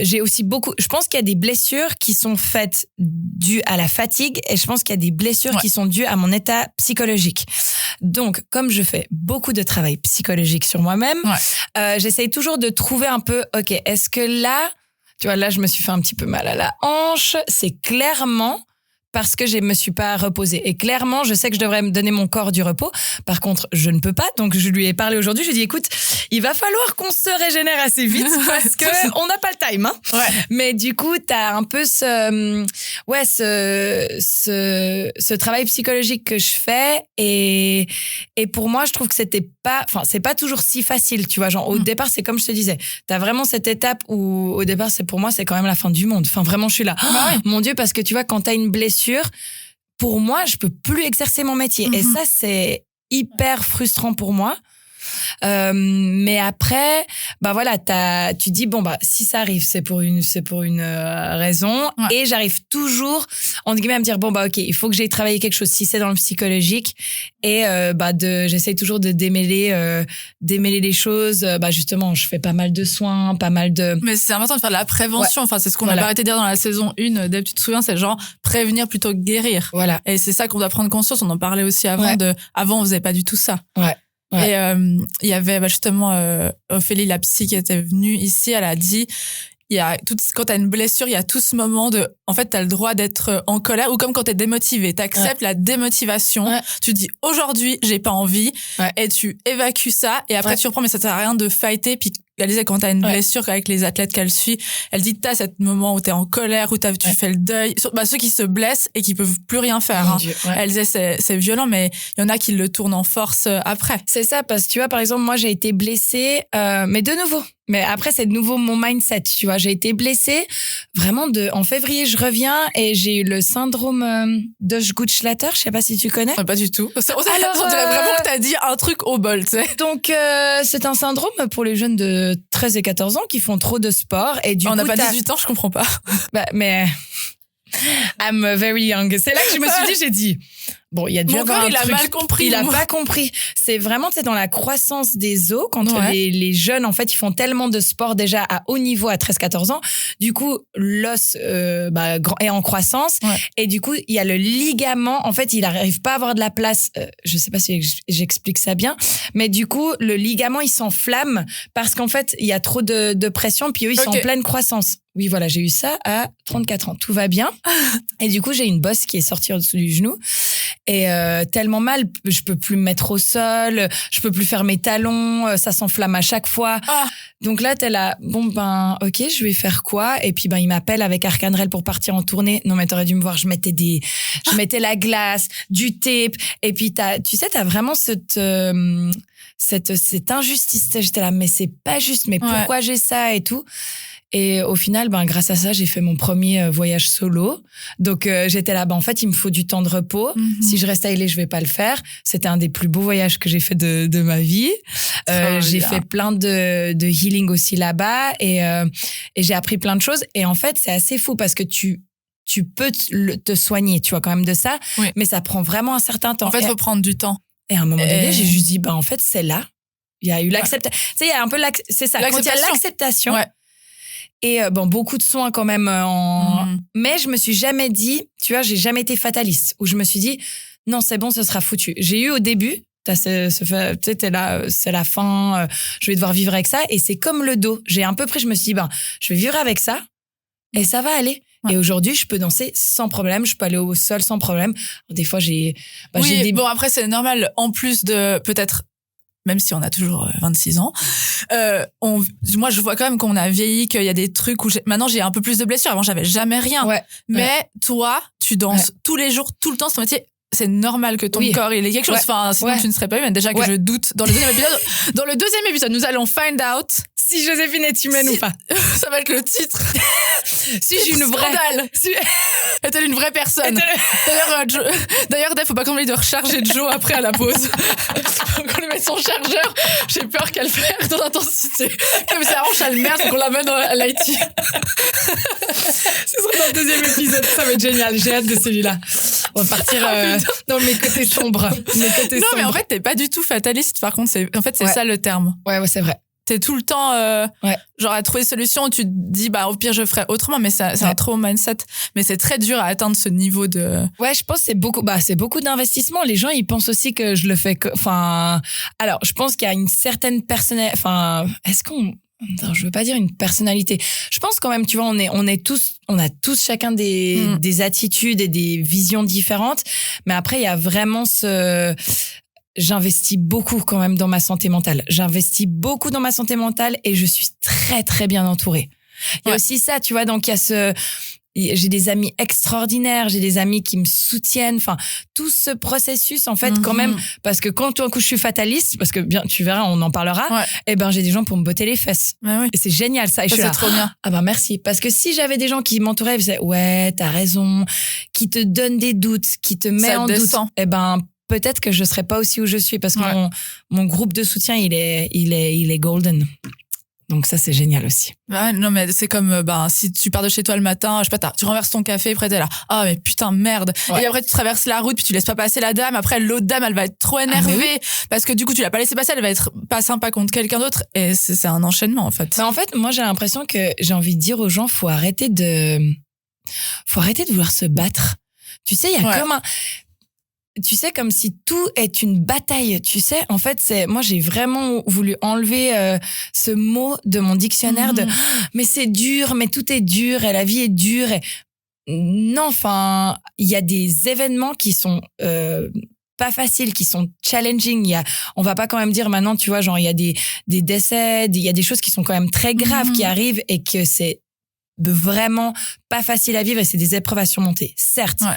j'ai aussi beaucoup. Je pense qu'il y a des blessures qui sont faites dues à la fatigue et je pense qu'il y a des blessures qui sont dues à mon état psychologique. Donc, comme je fais beaucoup de travail psychologique sur moi-même, j'essaye toujours de trouver un peu. Ok, est-ce que là, tu vois, là, je me suis fait un petit peu mal à la hanche. C'est clairement parce que je me suis pas reposée. Et clairement, je sais que je devrais me donner mon corps du repos. Par contre, je ne peux pas. Donc, je lui ai parlé aujourd'hui. Je lui ai dit, écoute, il va falloir qu'on se régénère assez vite parce que on n'a pas le time, hein. Ouais. Mais du coup, t'as un peu ce travail psychologique que je fais et pour moi, je trouve que c'est pas toujours si facile, tu vois. Genre, au départ, c'est comme je te disais. T'as vraiment cette étape où, au départ, pour moi, c'est quand même la fin du monde. Enfin, vraiment, je suis là. Mon Dieu, parce que tu vois, quand t'as une blessure, pour moi, je peux plus exercer mon métier. Et ça, c'est hyper frustrant pour moi. Mais après, tu dis si ça arrive, c'est pour une raison. Ouais. Et j'arrive toujours, entre guillemets, à me dire ok, il faut que j'aille travailler quelque chose si c'est dans le psychologique. Et j'essaye toujours de démêler les choses. Justement, je fais pas mal de soins, pas mal de. Mais c'est important de faire de la prévention. Ouais. Enfin, c'est ce qu'on a arrêté de dire dans la saison 1. Deb, tu te souviens, c'est genre prévenir plutôt que guérir. Voilà. Et c'est ça qu'on doit prendre conscience. On en parlait aussi avant. Avant, on faisait pas du tout ça. Ouais. Ouais. Et il y avait justement Ophélie, la psy, qui était venue ici. Elle a dit, quand t'as une blessure, il y a tout ce moment de, en fait, t'as le droit d'être en colère, ou comme quand t'es démotivé, t'acceptes la démotivation. Ouais. Tu dis aujourd'hui, j'ai pas envie, et tu évacues ça, et après tu reprends. Mais ça sert à rien de fighter, puis elle disait quand t'as une Ouais. blessure avec les athlètes qu'elle suit, elle dit t'as cet moment où t'es en colère, où tu fais le deuil. Ceux qui se blessent et qui peuvent plus rien faire. Mon Hein. Dieu, ouais. Elle disait c'est violent, mais il y en a qui le tournent en force après. C'est ça, parce que tu vois, par exemple, moi, j'ai été blessée, mais de nouveau. Mais après, c'est de nouveau mon mindset, tu vois. J'ai été blessée vraiment en février, je reviens et j'ai eu le syndrome d'Oshgutschlatter. Je sais pas si tu connais. Pas du tout. On dirait Alors, vraiment que t'as dit un truc au bol, tu sais. Donc, c'est un syndrome pour les jeunes de 13 et 14 ans qui font trop de sport et du On coup, n'a pas 18 ans, je comprends pas. Bah, mais I'm very young. C'est là que je me suis dit, j'ai dit, bon, il y a dû Mon avoir corps, un il a truc. mal compris. Il a moi. pas compris. C'est vraiment, c'est dans la croissance des os quand Ouais. les jeunes, en fait, ils font tellement de sport déjà à haut niveau à 13-14 ans. Du coup, l'os est en croissance. Ouais. Et du coup, il y a le ligament. En fait, il arrive pas à avoir de la place. Je sais pas si j'explique ça bien. Mais du coup, le ligament, il s'enflamme parce qu'en fait, il y a trop de pression. Puis eux, ils sont en Ok. pleine croissance. Oui, voilà, j'ai eu ça à 34 ans. Tout va bien. Et du coup, j'ai une bosse qui est sortie en dessous du genou. Et tellement mal, je peux plus me mettre au sol, je peux plus faire mes talons, ça s'enflamme à chaque fois. Ah. Donc là, t'es là, bon ben, ok, je vais faire quoi? Et puis ben, il m'appelle avec Arcandrel pour partir en tournée. Non mais t'aurais dû me voir, je mettais la glace, du tape. Et puis t'as vraiment cette injustice. J'étais là, mais c'est pas juste, mais pourquoi j'ai ça et tout? Et au final, ben, grâce à ça, j'ai fait mon premier voyage solo. Donc, j'étais là, ben, en fait, il me faut du temps de repos. Mhm. Si je reste à LA, je vais pas le faire. C'était un des plus beaux voyages que j'ai fait de ma vie. J'ai fait plein de healing aussi là-bas et j'ai appris plein de choses. Et en fait, c'est assez fou parce que tu peux te soigner, tu vois, quand même de ça. Oui. Mais ça prend vraiment un certain temps. En fait, il faut prendre du temps. Et à un moment donné, j'ai juste dit, ben, en fait, c'est là. Il y a eu l'acceptation. Tu sais, il y a un peu c'est ça. Quand il y a l'acceptation. Ouais. Et bon, beaucoup de soins quand même. Mais je me suis jamais dit, tu vois, j'ai jamais été fataliste. Où je me suis dit, non, c'est bon, ce sera foutu. J'ai eu au début, tu sais, t'es là, c'est la fin, je vais devoir vivre avec ça. Et c'est comme le dos. J'ai un peu pris, je me suis dit, ben, je vais vivre avec ça et ça va aller. Ouais. Et aujourd'hui, je peux danser sans problème. Je peux aller au sol sans problème. Des fois, j'ai bon, après, c'est normal. En plus de peut-être, même si on a toujours 26 ans, moi, je vois quand même qu'on a vieilli, qu'il y a des trucs où maintenant, j'ai un peu plus de blessures. Avant, j'avais jamais rien. Ouais. Mais toi, tu danses tous les jours, tout le temps, c'est ton métier. C'est normal que ton corps, il ait quelque chose. Enfin, sinon, tu ne serais pas humaine. Déjà que je doute. Dans le deuxième épisode, nous allons find out si Joséphine est humaine ou pas. Ça va être le titre. Si j'ai une vraie. Est-elle une vraie personne? D'ailleurs, Dave, faut pas qu'on oublie de recharger Joe après à la pause. Qu'on lui mette son chargeur. J'ai peur qu'elle perde dans l'intensité. Comme sa hanche, elle merde, faut qu'on l'amène à l'IT. Ce sera dans le deuxième épisode. Ça va être génial. J'ai hâte de celui-là. On va partir dans mes côtés sombres. Mais en fait, t'es pas du tout fataliste. Par contre, c'est ça le terme. Ouais, c'est vrai. T'es tout le temps genre à trouver des solutions où tu te dis bah au pire je ferai autrement, mais c'est un trop mindset. Mais c'est très dur à atteindre ce niveau de. Ouais, je pense que c'est beaucoup d'investissement. Les gens ils pensent aussi que je le fais alors je pense qu'il y a une certaine je veux pas dire une personnalité. Je pense quand même, tu vois, on a tous chacun des attitudes et des visions différentes. Mais après, il y a vraiment j'investis beaucoup quand même dans ma santé mentale. J'investis beaucoup dans ma santé mentale et je suis très, très bien entourée. Il y a aussi ça, tu vois, donc j'ai des amis extraordinaires, j'ai des amis qui me soutiennent, enfin, tout ce processus, en fait, quand même, parce que quand tout d'un coup je suis fataliste, parce que bien, tu verras, on en parlera, et ben, j'ai des gens pour me botter les fesses. Et c'est génial, ça. Et je suis là, trop bien. Ah ben, merci. Parce que si j'avais des gens qui m'entouraient, ils disaient, ouais, t'as raison, qui te donnent des doutes, qui te met en doute, et ben, peut-être que je serais pas aussi où je suis parce que mon groupe de soutien, il est golden. Donc ça, c'est génial aussi. Ouais, non, mais c'est comme, si tu pars de chez toi le matin, je sais pas, tu renverses ton café, après t'es là, ah, mais putain, merde. Et après, tu traverses la route, puis tu laisses pas passer la dame. Après, l'autre dame, elle va être trop énervée parce que du coup, tu l'as pas laissé passer, elle va être pas sympa contre quelqu'un d'autre. Et c'est un enchaînement, en fait. Mais en fait, moi, j'ai l'impression que j'ai envie de dire aux gens, faut arrêter de vouloir se battre. Tu sais, il y a comme tu sais, comme si tout est une bataille, tu sais. En fait, moi, j'ai vraiment voulu enlever ce mot de mon dictionnaire mais c'est dur, mais tout est dur et la vie est dure. Non, enfin, il y a des événements qui sont pas faciles, qui sont challenging. On va pas quand même dire maintenant, tu vois, genre il y a des décès, il y a des choses qui sont quand même très graves qui arrivent et que c'est vraiment pas facile à vivre et c'est des épreuves à surmonter, certes. Ouais.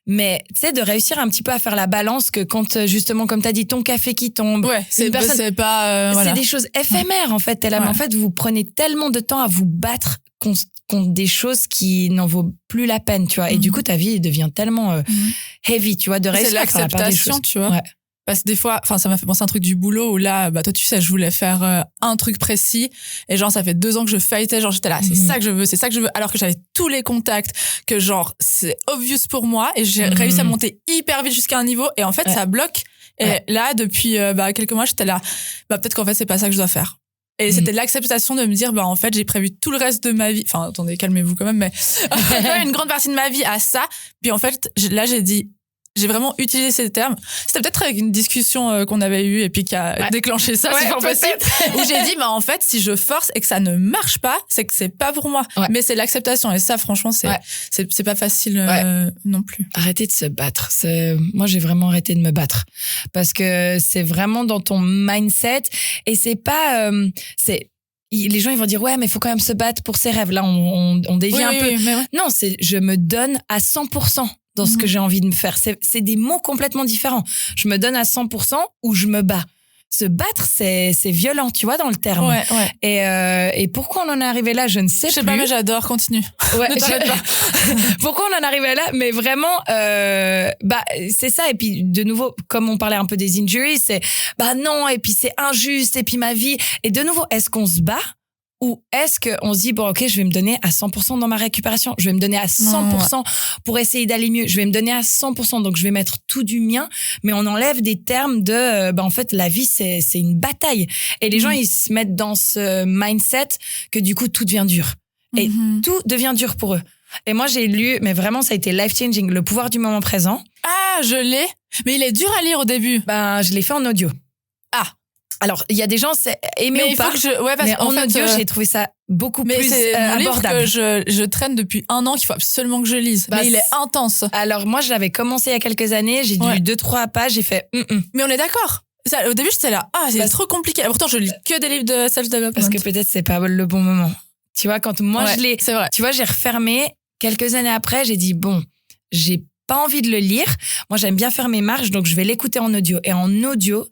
Mais tu sais, de réussir un petit peu à faire la balance que quand justement, comme t'as dit, ton café qui tombe, c'est pas voilà. C'est des choses éphémères en fait. T'es là, mais en fait, vous prenez tellement de temps à vous battre contre des choses qui n'en vaut plus la peine, tu vois. Et du coup, ta vie devient tellement heavy, tu vois, de réussir à faire la part des choses. Tu vois. Ouais. Parce que des fois, ça m'a fait penser à un truc du boulot où là, toi, tu sais, je voulais faire un truc précis et genre, ça fait 2 ans que je fightais, genre, j'étais là, c'est ça que je veux, alors que j'avais tous les contacts, que genre, c'est obvious pour moi et j'ai réussi à monter hyper vite jusqu'à un niveau et en fait, ça bloque. Et là, depuis quelques mois, j'étais là, peut-être qu'en fait, c'est pas ça que je dois faire. Et c'était l'acceptation de me dire, en fait, j'ai prévu tout le reste de ma vie. Enfin, attendez, calmez-vous quand même, mais une grande partie de ma vie à ça. Puis en fait, là, j'ai vraiment utilisé ces termes. C'était peut-être avec une discussion qu'on avait eue et puis qui a déclenché ça, c'est fort possible. Où j'ai dit, en fait, si je force et que ça ne marche pas, c'est que c'est pas pour moi. Ouais. Mais c'est l'acceptation. Et ça, franchement, c'est pas facile non plus. Arrêtez de se battre. Moi, j'ai vraiment arrêté de me battre. Parce que c'est vraiment dans ton mindset et c'est pas, les gens, ils vont dire, ouais, mais il faut quand même se battre pour ses rêves. Là, on dévie un peu. Non, je me donne à 100%. Dans ce que j'ai envie de me faire. C'est des mots complètement différents. Je me donne à 100% ou je me bats. Se battre, c'est violent, tu vois, dans le terme. Ouais. Et pourquoi on en est arrivé là, je ne sais plus. Je sais pas, mais j'adore, continue. Ouais, ne t'arrête pas. Pourquoi on en est arrivé là? Mais vraiment, c'est ça. Et puis, de nouveau, comme on parlait un peu des injuries, c'est, non, et puis c'est injuste, et puis ma vie. Et de nouveau, est-ce qu'on se bat? Ou est-ce qu'on se dit, ok, je vais me donner à 100% dans ma récupération. Je vais me donner à 100% pour essayer d'aller mieux. Je vais me donner à 100%. Donc, je vais mettre tout du mien. Mais on enlève des termes de, en fait, la vie, c'est une bataille. Et les gens, ils se mettent dans ce mindset que du coup, tout devient dur. Et tout devient dur pour eux. Et moi, j'ai lu, mais vraiment, ça a été life-changing, Le pouvoir du moment présent. Ah, je l'ai. Mais il est dur à lire au début. Je l'ai fait en audio. Ah. Alors, il y a des gens, c'est aimé ou pas. Mais en audio, j'ai trouvé ça beaucoup plus abordable. C'est que je traîne depuis 1 an qu'il faut absolument que je lise. Mais il est intense. Alors, moi, je l'avais commencé il y a quelques années. J'ai lu 2-3 pages. J'ai fait Mais on est d'accord. Ça, au début, j'étais là. C'est trop compliqué. Pourtant, je lis que des livres de self-development. Parce que peut-être c'est pas le bon moment. Tu vois, quand moi, je l'ai... C'est vrai. Tu vois, j'ai refermé. Quelques années après, j'ai dit, j'ai pas envie de le lire. Moi, j'aime bien faire mes marches, donc je vais l'écouter en audio. Et en audio,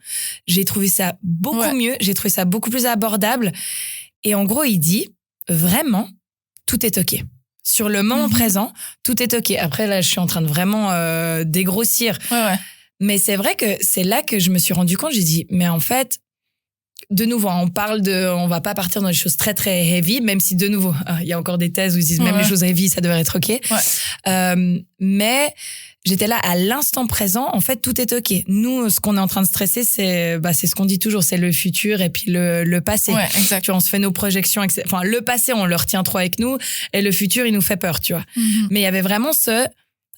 j'ai trouvé ça beaucoup mieux. J'ai trouvé ça beaucoup plus abordable. Et en gros, il dit, vraiment, tout est OK. Sur le moment présent, tout est OK. Après, là, je suis en train de vraiment dégrossir. Mais c'est vrai que c'est là que je me suis rendu compte. J'ai dit, mais en fait, de nouveau, on va pas partir dans des choses très, très heavy, même si, de nouveau, il y a encore des thèses où ils disent même les choses heavy, ça devrait être OK. Mais j'étais là à l'instant présent. En fait, tout est OK. Nous, ce qu'on est en train de stresser, c'est ce qu'on dit toujours, c'est le futur et puis le passé. Ouais, exact. Tu vois, on se fait nos projections. Enfin, le passé, on le retient trop avec nous et le futur, il nous fait peur, tu vois. Mais il y avait vraiment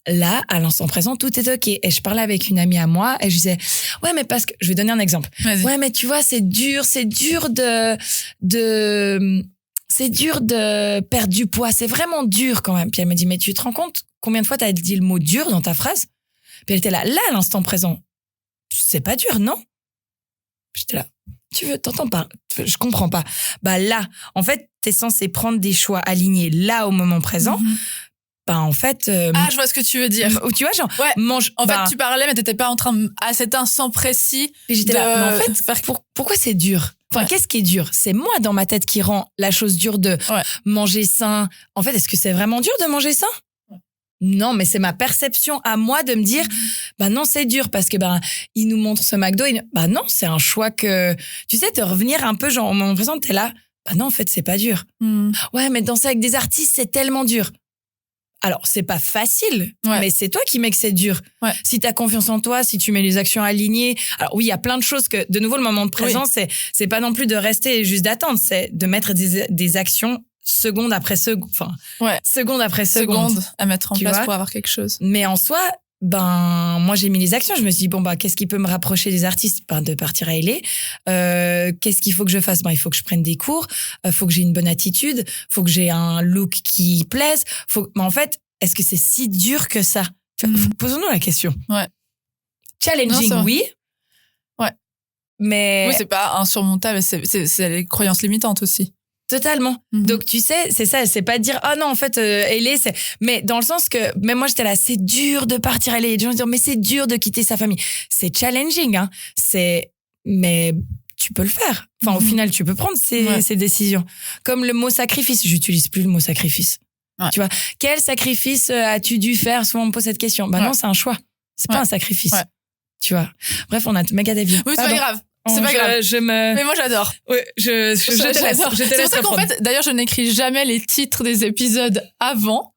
là, à l'instant présent, tout est OK. Et je parlais avec une amie à moi et je disais, ouais, mais parce que, je vais donner un exemple. Vas-y. Ouais, mais tu vois, c'est dur de perdre du poids. C'est vraiment dur quand même. Puis elle me dit, mais tu te rends compte combien de fois t'as dit le mot dur dans ta phrase? Puis elle était là, à l'instant présent. C'est pas dur, non? J'étais là. T'entends pas? Je comprends pas. Là, en fait, t'es censé prendre des choix alignés là au moment présent. En fait... je vois ce que tu veux dire. Tu vois, genre... mange. En fait, tu parlais, mais t'étais pas en train à cet instant précis. Et j'étais là, mais en fait, pourquoi c'est dur? Enfin, qu'est-ce qui est dur? C'est moi, dans ma tête, qui rend la chose dure de manger sain. En fait, est-ce que c'est vraiment dur de manger sain? Non, mais c'est ma perception à moi de me dire, non, c'est dur parce que, il nous montre ce McDo. Non, c'est un choix que, tu sais, de revenir un peu, genre, au moment présent, t'es là. Non, en fait, c'est pas dur. Ouais, mais danser avec des artistes, c'est tellement dur. Alors, c'est pas facile, mais c'est toi qui mets que c'est dur. Si t'as confiance en toi, si tu mets les actions alignées. Alors oui, il y a plein de choses que, de nouveau, le moment de présent, c'est pas non plus de rester et juste d'attendre, c'est de mettre des actions seconde après seconde. Enfin, seconde après seconde. À mettre en place pour avoir quelque chose. Mais en soi, moi, j'ai mis les actions. Je me suis dit, qu'est-ce qui peut me rapprocher des artistes? De partir à LA. Qu'est-ce qu'il faut que je fasse? Il faut que je prenne des cours. Faut que j'ai une bonne attitude. Faut que j'ai un look qui plaise. Mais en fait, est-ce que c'est si dur que ça? Posons-nous la question. Challenging, Non, oui. Ouais. Mais Oui, c'est pas insurmontable, c'est les croyances limitantes aussi. totalement. Donc tu sais, c'est ça, c'est pas dire non en fait Ellie, c'est mais dans le sens que même moi j'étais là, c'est dur de partir à Ellie, les gens disent mais c'est dur de quitter sa famille. C'est challenging hein. Mais tu peux le faire. Enfin au final tu peux prendre ces décisions. Comme le mot sacrifice, j'utilise plus le mot sacrifice. Ouais. Tu vois, quel sacrifice as-tu dû faire? Souvent on me pose cette question. Bah non, c'est un choix. C'est pas un sacrifice. Ouais. Tu vois. Bref, on a méga dévié. Oui, c'est pas grave. C'est pas grave. Mais moi, j'adore. Oui, je te laisse. C'est pour ça qu'en fait, d'ailleurs, je n'écris jamais les titres des épisodes avant.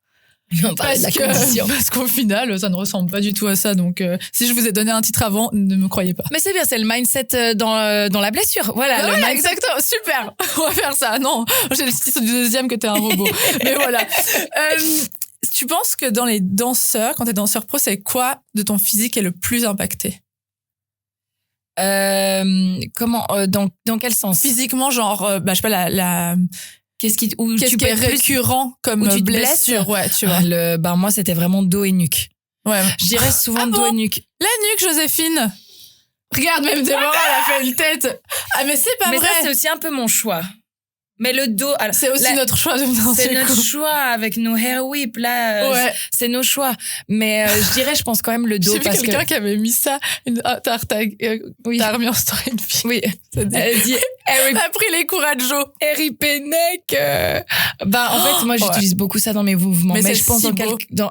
Parce qu'au final, ça ne ressemble pas du tout à ça. Donc, si je vous ai donné un titre avant, ne me croyez pas. Mais c'est bien, c'est le mindset dans la blessure. Voilà. Ouais, exactement. Super. On va faire ça. Non, j'ai le titre du deuxième que t'es un robot. Mais voilà. Tu penses que dans les danseurs, quand t'es danseur pro, c'est quoi de ton physique est le plus impacté? Comment dans quel sens? Physiquement, genre je sais pas qu'est-ce qui est récurrent comme blessure? Ouais, tu vois. Moi c'était vraiment dos et nuque. Ouais. Je dirais souvent dos et nuque. La nuque, Joséphine. Regarde, même Déborah, elle a fait une tête. Ah mais c'est pas vrai. Mais ça c'est aussi un peu mon choix. Mais le dos, alors, c'est aussi notre choix de danser. C'est notre choix avec nos hair whip là. Ouais. C'est nos choix. Mais je dirais, je pense quand même le dos. J'ai vu quelqu'un qui avait mis ça. T'as remis en story une fille. Oui. Elle dit. Elle a pris les cours à Joe. R.I.P. neck. En fait, moi j'utilise beaucoup ça dans mes mouvements. Mais je pense si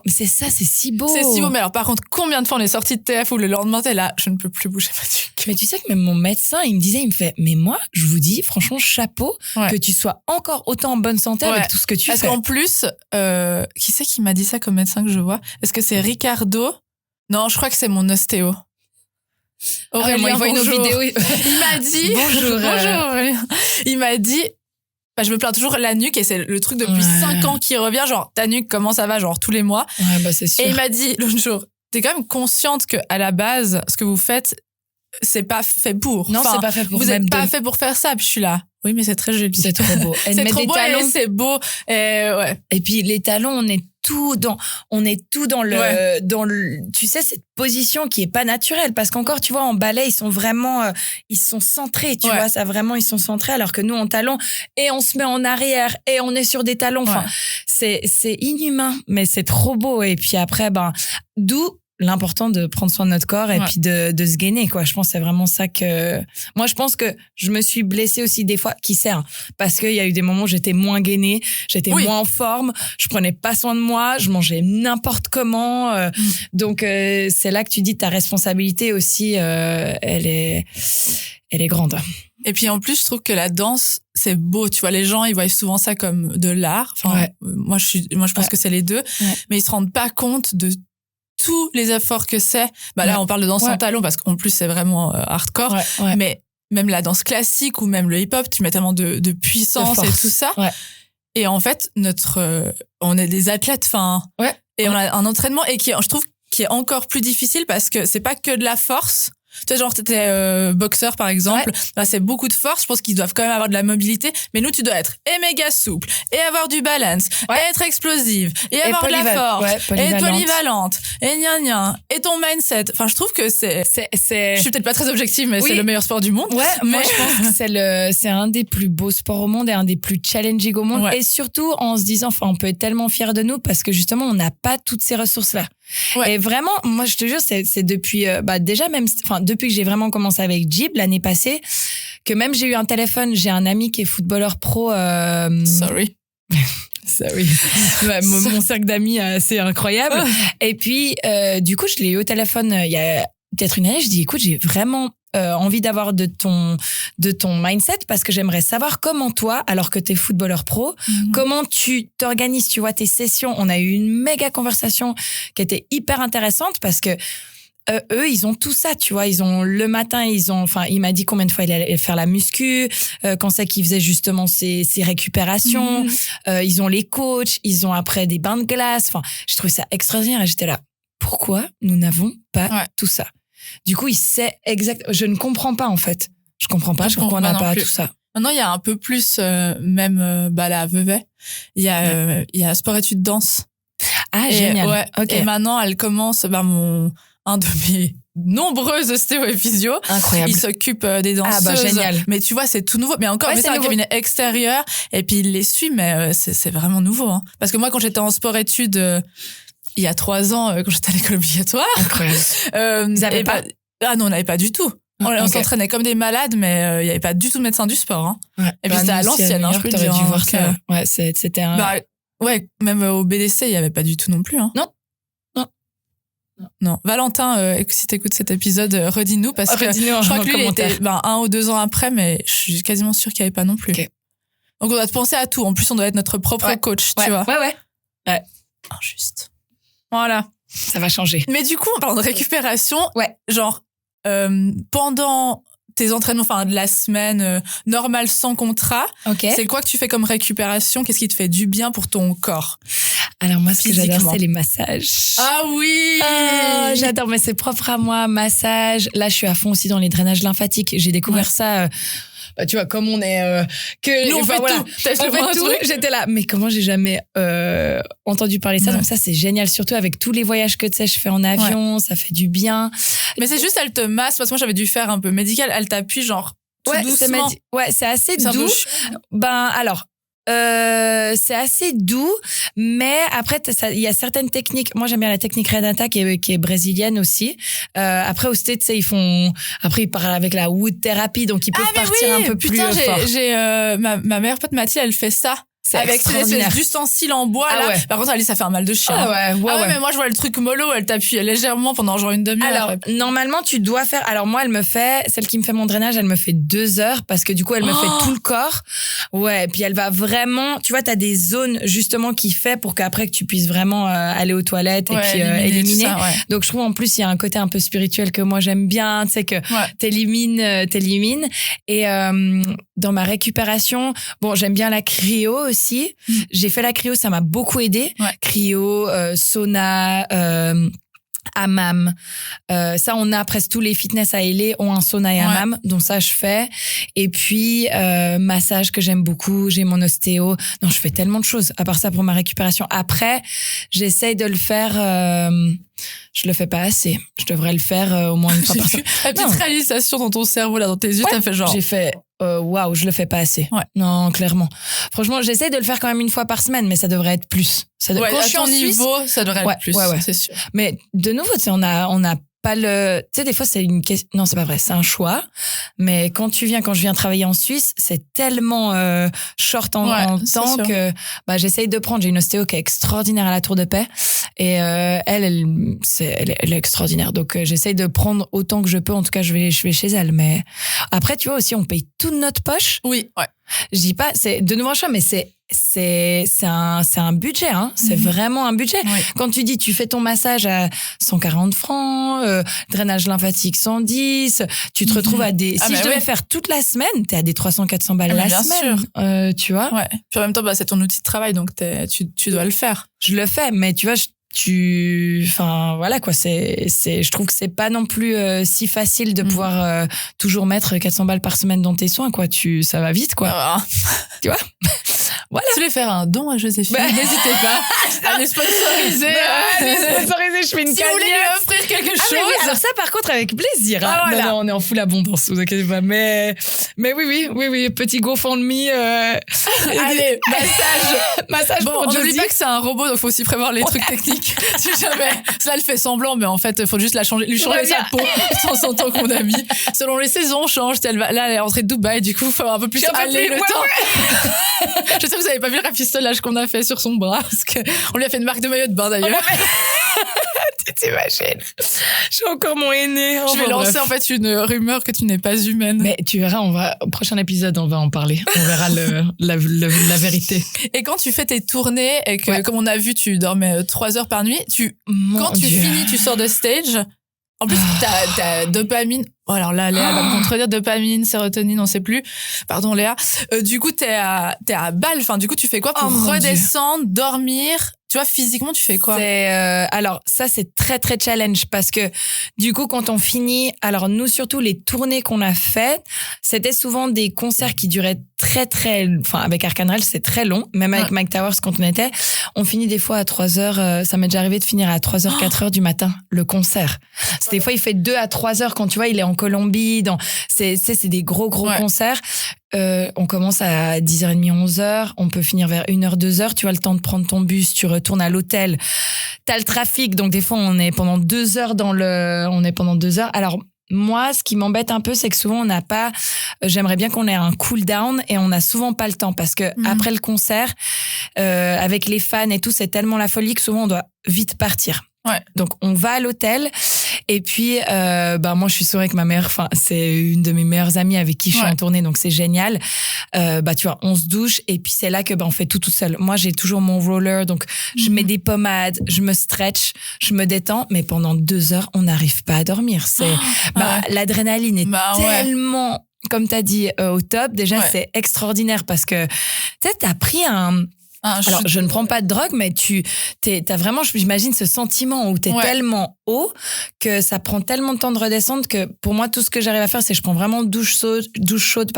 c'est ça, c'est si beau. C'est si beau. Mais alors par contre, combien de fois on est sorti de TF où le lendemain t'es là, je ne peux plus bouger ma nuque. Mais tu sais que même mon médecin, il me fait, mais moi, je vous dis, franchement, chapeau que tu sois encore autant en bonne santé avec tout ce que tu fais. Parce qu'en plus, qui c'est qui m'a dit ça comme médecin que je vois? Est-ce que c'est Ricardo? Non, je crois que c'est mon ostéo. Aurélien, il voit une vidéo. Il m'a dit. Bonjour. Aurélien. Il m'a dit. Je me plains toujours la nuque et c'est le truc depuis 5 ans qui revient. Genre, ta nuque, comment ça va? Genre, tous les mois. Ouais, c'est sûr. Et il m'a dit l'autre jour, t'es quand même consciente que à la base, ce que vous faites, c'est pas fait pour. Non, c'est pas fait pour. Vous êtes pas fait pour faire ça. Puis je suis là. Oui, mais c'est très joli. C'est trop beau. C'est trop beau et c'est beau. Et puis les talons, on est tout dans le, tu sais, cette position qui est pas naturelle. Parce qu'encore, tu vois, en ballet, ils sont vraiment, ils sont centrés, tu vois, ça vraiment, ils sont centrés. Alors que nous, en talons, et on se met en arrière, et on est sur des talons. Enfin, c'est inhumain, mais c'est trop beau. Et puis après, d'où l'important de prendre soin de notre corps et puis de se gainer, quoi. Je pense que c'est vraiment ça que... Moi, je pense que je me suis blessée aussi des fois, qui sert, parce qu'il y a eu des moments où j'étais moins gainée, j'étais moins en forme, je prenais pas soin de moi, je mangeais n'importe comment. Donc, c'est là que tu dis ta responsabilité aussi, elle est grande. Et puis en plus, je trouve que la danse, c'est beau. Tu vois, les gens, ils voient souvent ça comme de l'art. Enfin, moi, je pense que c'est les deux, mais ils se rendent pas compte de tous les efforts que c'est. Là, on parle de danse en talons parce qu'en plus, c'est vraiment hardcore. Mais même la danse classique ou même le hip-hop, tu mets tellement de puissance et tout ça. Et en fait, on est des athlètes, et on a un entraînement je trouve qui est encore plus difficile parce que c'est pas que de la force. Tu vois, genre, t'étais boxeur, par exemple. C'est beaucoup de force. Je pense qu'ils doivent quand même avoir de la mobilité. Mais nous, tu dois être méga souple, et avoir du balance, et être explosive, et avoir de la force, et polyvalente, et et ton mindset. Enfin, je trouve que je suis peut-être pas très objective, mais c'est le meilleur sport du monde. Mais moi, je pense que c'est un des plus beaux sports au monde et un des plus challenging au monde. Et surtout, en se disant, on peut être tellement fiers de nous parce que justement, on n'a pas toutes ces ressources-là. Et vraiment, moi, je te jure, c'est depuis, déjà même, depuis que j'ai vraiment commencé avec Jib l'année passée, que même j'ai eu un téléphone, j'ai un ami qui est footballeur pro. Sorry. Mon cercle d'amis est assez incroyable. Et puis, du coup, je l'ai eu au téléphone il y a peut-être une année. Je dis, écoute, j'ai vraiment envie d'avoir de ton mindset parce que j'aimerais savoir comment toi, alors que t'es footballeur pro, comment tu t'organises, tu vois, tes sessions. On a eu une méga conversation qui était hyper intéressante parce que eux, ils ont tout ça, tu vois. Ils ont le matin, il m'a dit combien de fois il allait faire la muscu, quand c'est qu'il faisait justement ses récupérations. Ils ont les coachs, ils ont après des bains de glace. Enfin, j'ai trouvé ça extraordinaire et j'étais là. Pourquoi nous n'avons pas tout ça? Du coup, il sait je ne comprends pas, en fait. Je comprends pas pourquoi on n'a pas tout ça. Maintenant, il y a un peu plus, même, là, à Vevey. Il y a sport-études danse. Ah, génial. Et maintenant, elle commence, un de mes nombreux ostéo et physio. Incroyable. Il s'occupe des danseuses. Génial. Mais tu vois, c'est tout nouveau. Mais encore, mais c'est un cabinet extérieur. Et puis, il les suit, mais c'est vraiment nouveau. Hein. Parce que moi, quand j'étais en sport-études, il y a 3 ans, quand j'étais à l'école obligatoire. Incroyable. Vous avez pas? Ah non, on n'avait pas du tout. On s'entraînait comme des malades, mais il n'y avait pas du tout de médecin du sport. Hein. Ouais. Et puis c'était à l'ancienne, je peux te dire. Dû voir ça. Ouais, c'était un... ouais, même au BDC, il n'y avait pas du tout non plus. Hein. Non. Valentin, si t'écoutes cet épisode, redis-nous, parce que je crois que lui, il était 1 ou 2 ans après, mais je suis quasiment sûre qu'il n'y avait pas non plus. Okay. Donc on doit penser à tout. En plus, on doit être notre propre coach, tu vois. Ouais. Injuste. Voilà. Ça va changer. Mais du coup, en parlant de récupération, genre... pendant tes entraînements, enfin de la semaine normale sans contrat, c'est quoi que tu fais comme récupération? Qu'est-ce qui te fait du bien pour ton corps? Alors moi, ce que j'adore, c'est les massages. Ah oui, j'adore, mais c'est propre à moi, massage. Là, je suis à fond aussi dans les drainages lymphatiques. J'ai découvert ça. Tu vois, comme on est nous on fait tout. On fait tout. J'étais là, mais comment j'ai jamais entendu parler de ça? Donc ça, c'est génial, surtout avec tous les voyages que tu sais, je fais en avion, ça fait du bien. Mais c'est juste, elle te masse, parce que moi j'avais dû faire un peu médical, elle t'appuie genre tout doucement. C'est assez doux. Alors. C'est assez doux, mais après il y a certaines techniques. Moi j'aime bien la technique Renata qui est brésilienne aussi. Après au States, ils parlent avec la wood therapy, donc ils peuvent partir un peu plus fort. J'ai ma meilleure pote Mathilde, elle fait ça. Avec ces espèces d'ustensiles en bois, là. Par contre, Alice, ça fait un mal de chien. Mais moi, je vois le truc mollo, elle t'appuie légèrement pendant genre une demi-heure. Alors, normalement, tu dois faire, moi, celle qui me fait mon drainage, elle me fait 2 heures parce que du coup, elle me fait tout le corps. Ouais. Puis elle va vraiment, tu vois, t'as des zones, justement, qui fait pour qu'après que tu puisses vraiment aller aux toilettes et puis éliminer. Ça, Donc, je trouve, en plus, il y a un côté un peu spirituel que moi, j'aime bien, tu sais, que t'élimines. Et, dans ma récupération, j'aime bien la cryo aussi. J'ai fait la cryo, ça m'a beaucoup aidé. Cryo, sauna, hammam. Ça, on a presque tous les fitness à LA ont un sauna et hammam, donc ça je fais. Et puis massage que j'aime beaucoup, j'ai mon ostéo. Non, je fais tellement de choses à part ça pour ma récupération. Après, j'essaye de le faire. Je le fais pas assez. Je devrais le faire au moins une fois par semaine. La petite réalisation dans ton cerveau, là, dans tes yeux, t'as fait genre. J'ai fait. Waouh, je le fais pas assez. Non, clairement. Franchement, j'essaie de le faire quand même une fois par semaine, mais ça devrait être plus. Quand je suis en niveau, Suisse, ça devrait être plus. C'est sûr. Mais de nouveau, tu sais, on a pas le, tu sais, des fois, c'est une question, non, c'est pas vrai, c'est un choix. Mais quand je viens travailler en Suisse, c'est tellement, short en temps que, j'essaye de prendre, j'ai une ostéo qui est extraordinaire à la Tour de Paix. Et, elle est extraordinaire. Donc, j'essaye de prendre autant que je peux. En tout cas, je vais chez elle. Mais après, tu vois aussi, on paye tout de notre poche. Oui, ouais. Je dis pas, c'est de nouveau un choix, mais c'est un budget, hein. C'est vraiment un budget. Oui. Quand tu dis, tu fais ton massage à 140 francs, drainage lymphatique 110, tu te retrouves à des, si je devais faire toute la semaine, t'es à des 300-400 balles la semaine. Sûr. Tu vois? Ouais. Puis en même temps, c'est ton outil de travail, donc tu dois le faire. Je le fais, mais tu vois, enfin voilà quoi, je trouve que c'est pas non plus si facile de pouvoir toujours mettre 400 balles par semaine dans tes soins, quoi. Ça va vite, quoi. Tu vois. Voilà. Si tu voulais faire un don à Joséphine, n'hésitez pas à les sponsoriser. Je fais une cagnotte. Si vous voulez lui offrir quelque chose. Oui, alors ça, par contre, avec plaisir. Voilà. Non, on est en full abondance, vous inquiétez pas. Mais oui, petit GoFundMe. Allez, massage pour Josie. N'oublie pas que c'est un robot, donc faut aussi prévoir les trucs techniques. Si jamais, ça elle fait semblant, mais en fait, il faut juste lui changer sa peau de temps en temps qu'on a mis. Selon les saisons, on change. Là, elle est rentrée de Dubaï, du coup, il faut un peu plus aller le temps. Je sais que vous avez pas vu le rafistolage qu'on a fait sur son bras, parce qu'on lui a fait une marque de maillot de bain d'ailleurs. Tu t'imagines? J'ai encore mon aîné. Je vais lancer en fait une rumeur que tu n'es pas humaine. Mais tu verras, au prochain épisode, on va en parler. On verra la vérité. Et quand tu fais tes tournées et que, comme on a vu, tu dormais 3 heures par nuit, quand tu finis, tu sors de stage. En plus, ta dopamine Bon, alors là, Léa va me contredire, dopamine, sérotonine, on sait plus. Pardon, Léa. Du coup, t'es à balle. Enfin, du coup, tu fais quoi pour redescendre, dormir? Tu vois, physiquement, tu fais quoi? Alors, ça, c'est très, très challenge parce que, du coup, quand on finit, alors nous, surtout, les tournées qu'on a faites, c'était souvent des concerts qui duraient avec Arcane Rail, c'est très long. Même avec Mike Towers, quand on finit des fois à 3h, ça m'est déjà arrivé de finir à 3h, 4h du matin, le concert. Des fois, il fait 2 à 3h quand tu vois, il est en Colombie, c'est des gros concerts. On commence à 10h30, 11h. On peut finir vers 1h, 2h. Tu as le temps de prendre ton bus. Tu retournes à l'hôtel. T'as le trafic. Donc, des fois, on est pendant 2 heures Alors, moi, ce qui m'embête un peu, c'est que souvent, on n'a pas, j'aimerais bien qu'on ait un cool down et on n'a souvent pas le temps parce que après le concert, avec les fans et tout, c'est tellement la folie que souvent, on doit vite partir. Ouais. Donc on va à l'hôtel et puis moi je suis souvent avec ma mère, enfin c'est une de mes meilleures amies avec qui je suis en tournée, donc c'est génial. Tu vois, on se douche et puis c'est là que on fait tout toute seule. Moi j'ai toujours mon roller, donc je mets des pommades, je me stretch, je me détends, mais pendant 2 heures on n'arrive pas à dormir. C'est l'adrénaline est tellement, comme t'as dit, au top. Déjà c'est extraordinaire parce que tu sais t'as pris alors, je ne prends pas de drogue, mais t'as vraiment, j'imagine, ce sentiment où t'es tellement haut que ça prend tellement de temps de redescendre que pour moi, tout ce que j'arrive à faire, c'est que je prends vraiment douche chaude,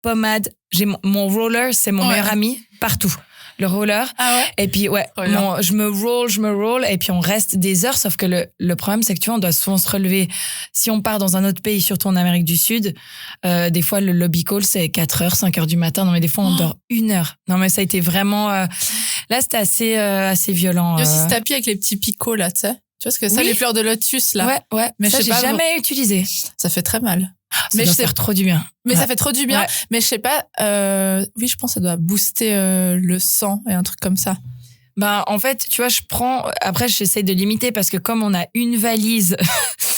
pommade. J'ai mon roller, c'est mon meilleur ami partout. Le roller. Et puis, je me roll, et puis on reste des heures, sauf que le problème, c'est que tu vois, on doit souvent se relever. Si on part dans un autre pays, surtout en Amérique du Sud, des fois, le lobby call, c'est 4h, 5h du matin. Non, mais des fois, on dort 1 heure. Non, mais ça a été vraiment, là, c'était assez violent. Il y a aussi ce tapis avec les petits picots, là, tu sais. Tu vois ce que c'est, les fleurs de lotus, là. Ouais. Mais ça, j'ai jamais utilisé. Ça fait très mal. Mais ça fait trop du bien. Mais ça fait trop du bien. Mais je sais pas, oui, je pense que ça doit booster le sang et un truc comme ça. En fait, tu vois, après, j'essaie de limiter parce que comme on a une valise,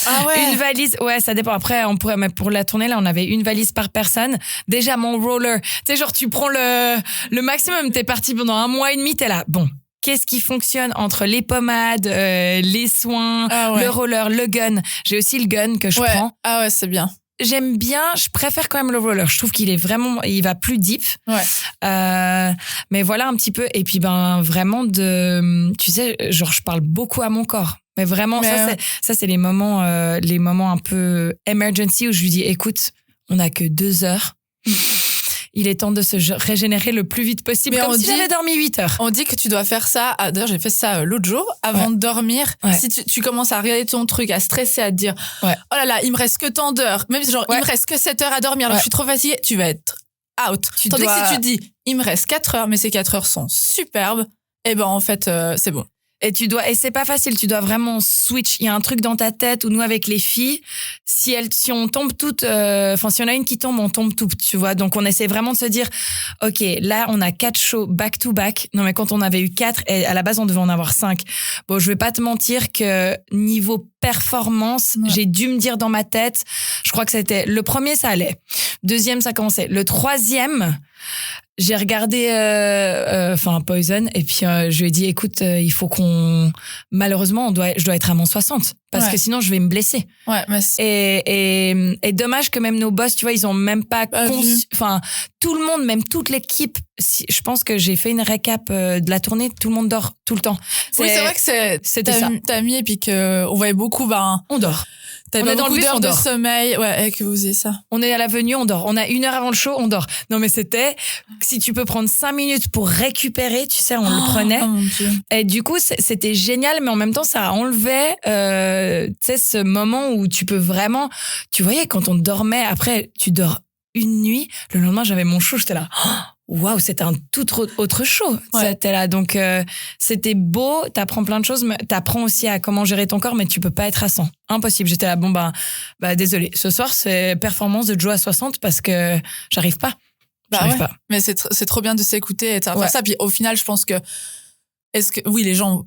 une valise, ça dépend. Après, mais pour la tournée, là, on avait une valise par personne. Déjà, mon roller, tu sais, genre, tu prends le maximum, t'es parti pendant 1 mois et demi, t'es là. Bon. Qu'est-ce qui fonctionne entre les pommades, les soins, le roller, le gun? J'ai aussi le gun que je prends. Ah ouais, c'est bien. J'aime bien, je préfère quand même le roller. Je trouve qu'il est vraiment, il va plus deep. Mais voilà un petit peu. Et puis, vraiment tu sais, genre, je parle beaucoup à mon corps. Mais vraiment, ça, c'est les moments un peu emergency où je lui dis, écoute, on n'a que 2 heures. Il est temps de se régénérer le plus vite possible, comme si j'avais dormi 8 heures. On dit que tu dois faire ça. D'ailleurs, j'ai fait ça l'autre jour, avant de dormir. Si tu commences à regarder ton truc, à stresser, à te dire, oh là là, il me reste que tant d'heures. Même genre, il me reste que 7 heures à dormir. Alors, je suis trop fatiguée. Tu vas être out. Tandis que si tu dis, il me reste 4 heures, mais ces 4 heures sont superbes, en fait, c'est bon. Et c'est pas facile, tu dois vraiment switch. Il y a un truc dans ta tête où nous, avec les filles, si on tombe toutes, si on a une qui tombe, on tombe toutes, tu vois. Donc, on essaie vraiment de se dire, OK, là, on a 4 shows back to back. Non, mais quand on avait eu 4, et à la base, on devait en avoir 5. Bon, je vais pas te mentir que niveau performance, j'ai dû me dire dans ma tête, je crois que c'était le premier, ça allait. Deuxième, ça commençait. Le troisième, j'ai regardé Poison et puis je lui ai dit écoute, il faut malheureusement je dois être à mon 60 parce que sinon je vais me blesser. Et dommage que même nos boss, tu vois, ils ont même pas tout le monde, même toute l'équipe, je pense que j'ai fait une récap de la tournée, tout le monde dort tout le temps. C'est vrai que c'était ça. T'as mis et puis que on voyait beaucoup on dort. On est dans le bus, d'heures de sommeil, et que vous faisiez ça. On est à l'avenue, on dort. On a 1 heure avant le show, on dort. Non, mais c'était, si tu peux prendre 5 minutes pour récupérer, tu sais, on le prenait. Oh mon Dieu. Et du coup, c'était génial, mais en même temps, ça enlevait, tu sais, ce moment où tu peux vraiment, tu voyais, quand on dormait, après, tu dors une nuit, le lendemain, j'avais mon show, j'étais là, waouh, c'était un tout autre show. C'était là. Donc, c'était beau, t'apprends plein de choses, mais t'apprends aussi à comment gérer ton corps, mais tu peux pas être à 100. Impossible. J'étais là, désolé. Ce soir, c'est performance de Joe à 60 parce que j'arrive pas. J'arrive pas. Mais c'est trop bien de s'écouter et de faire ça. Puis au final, je pense que, les gens,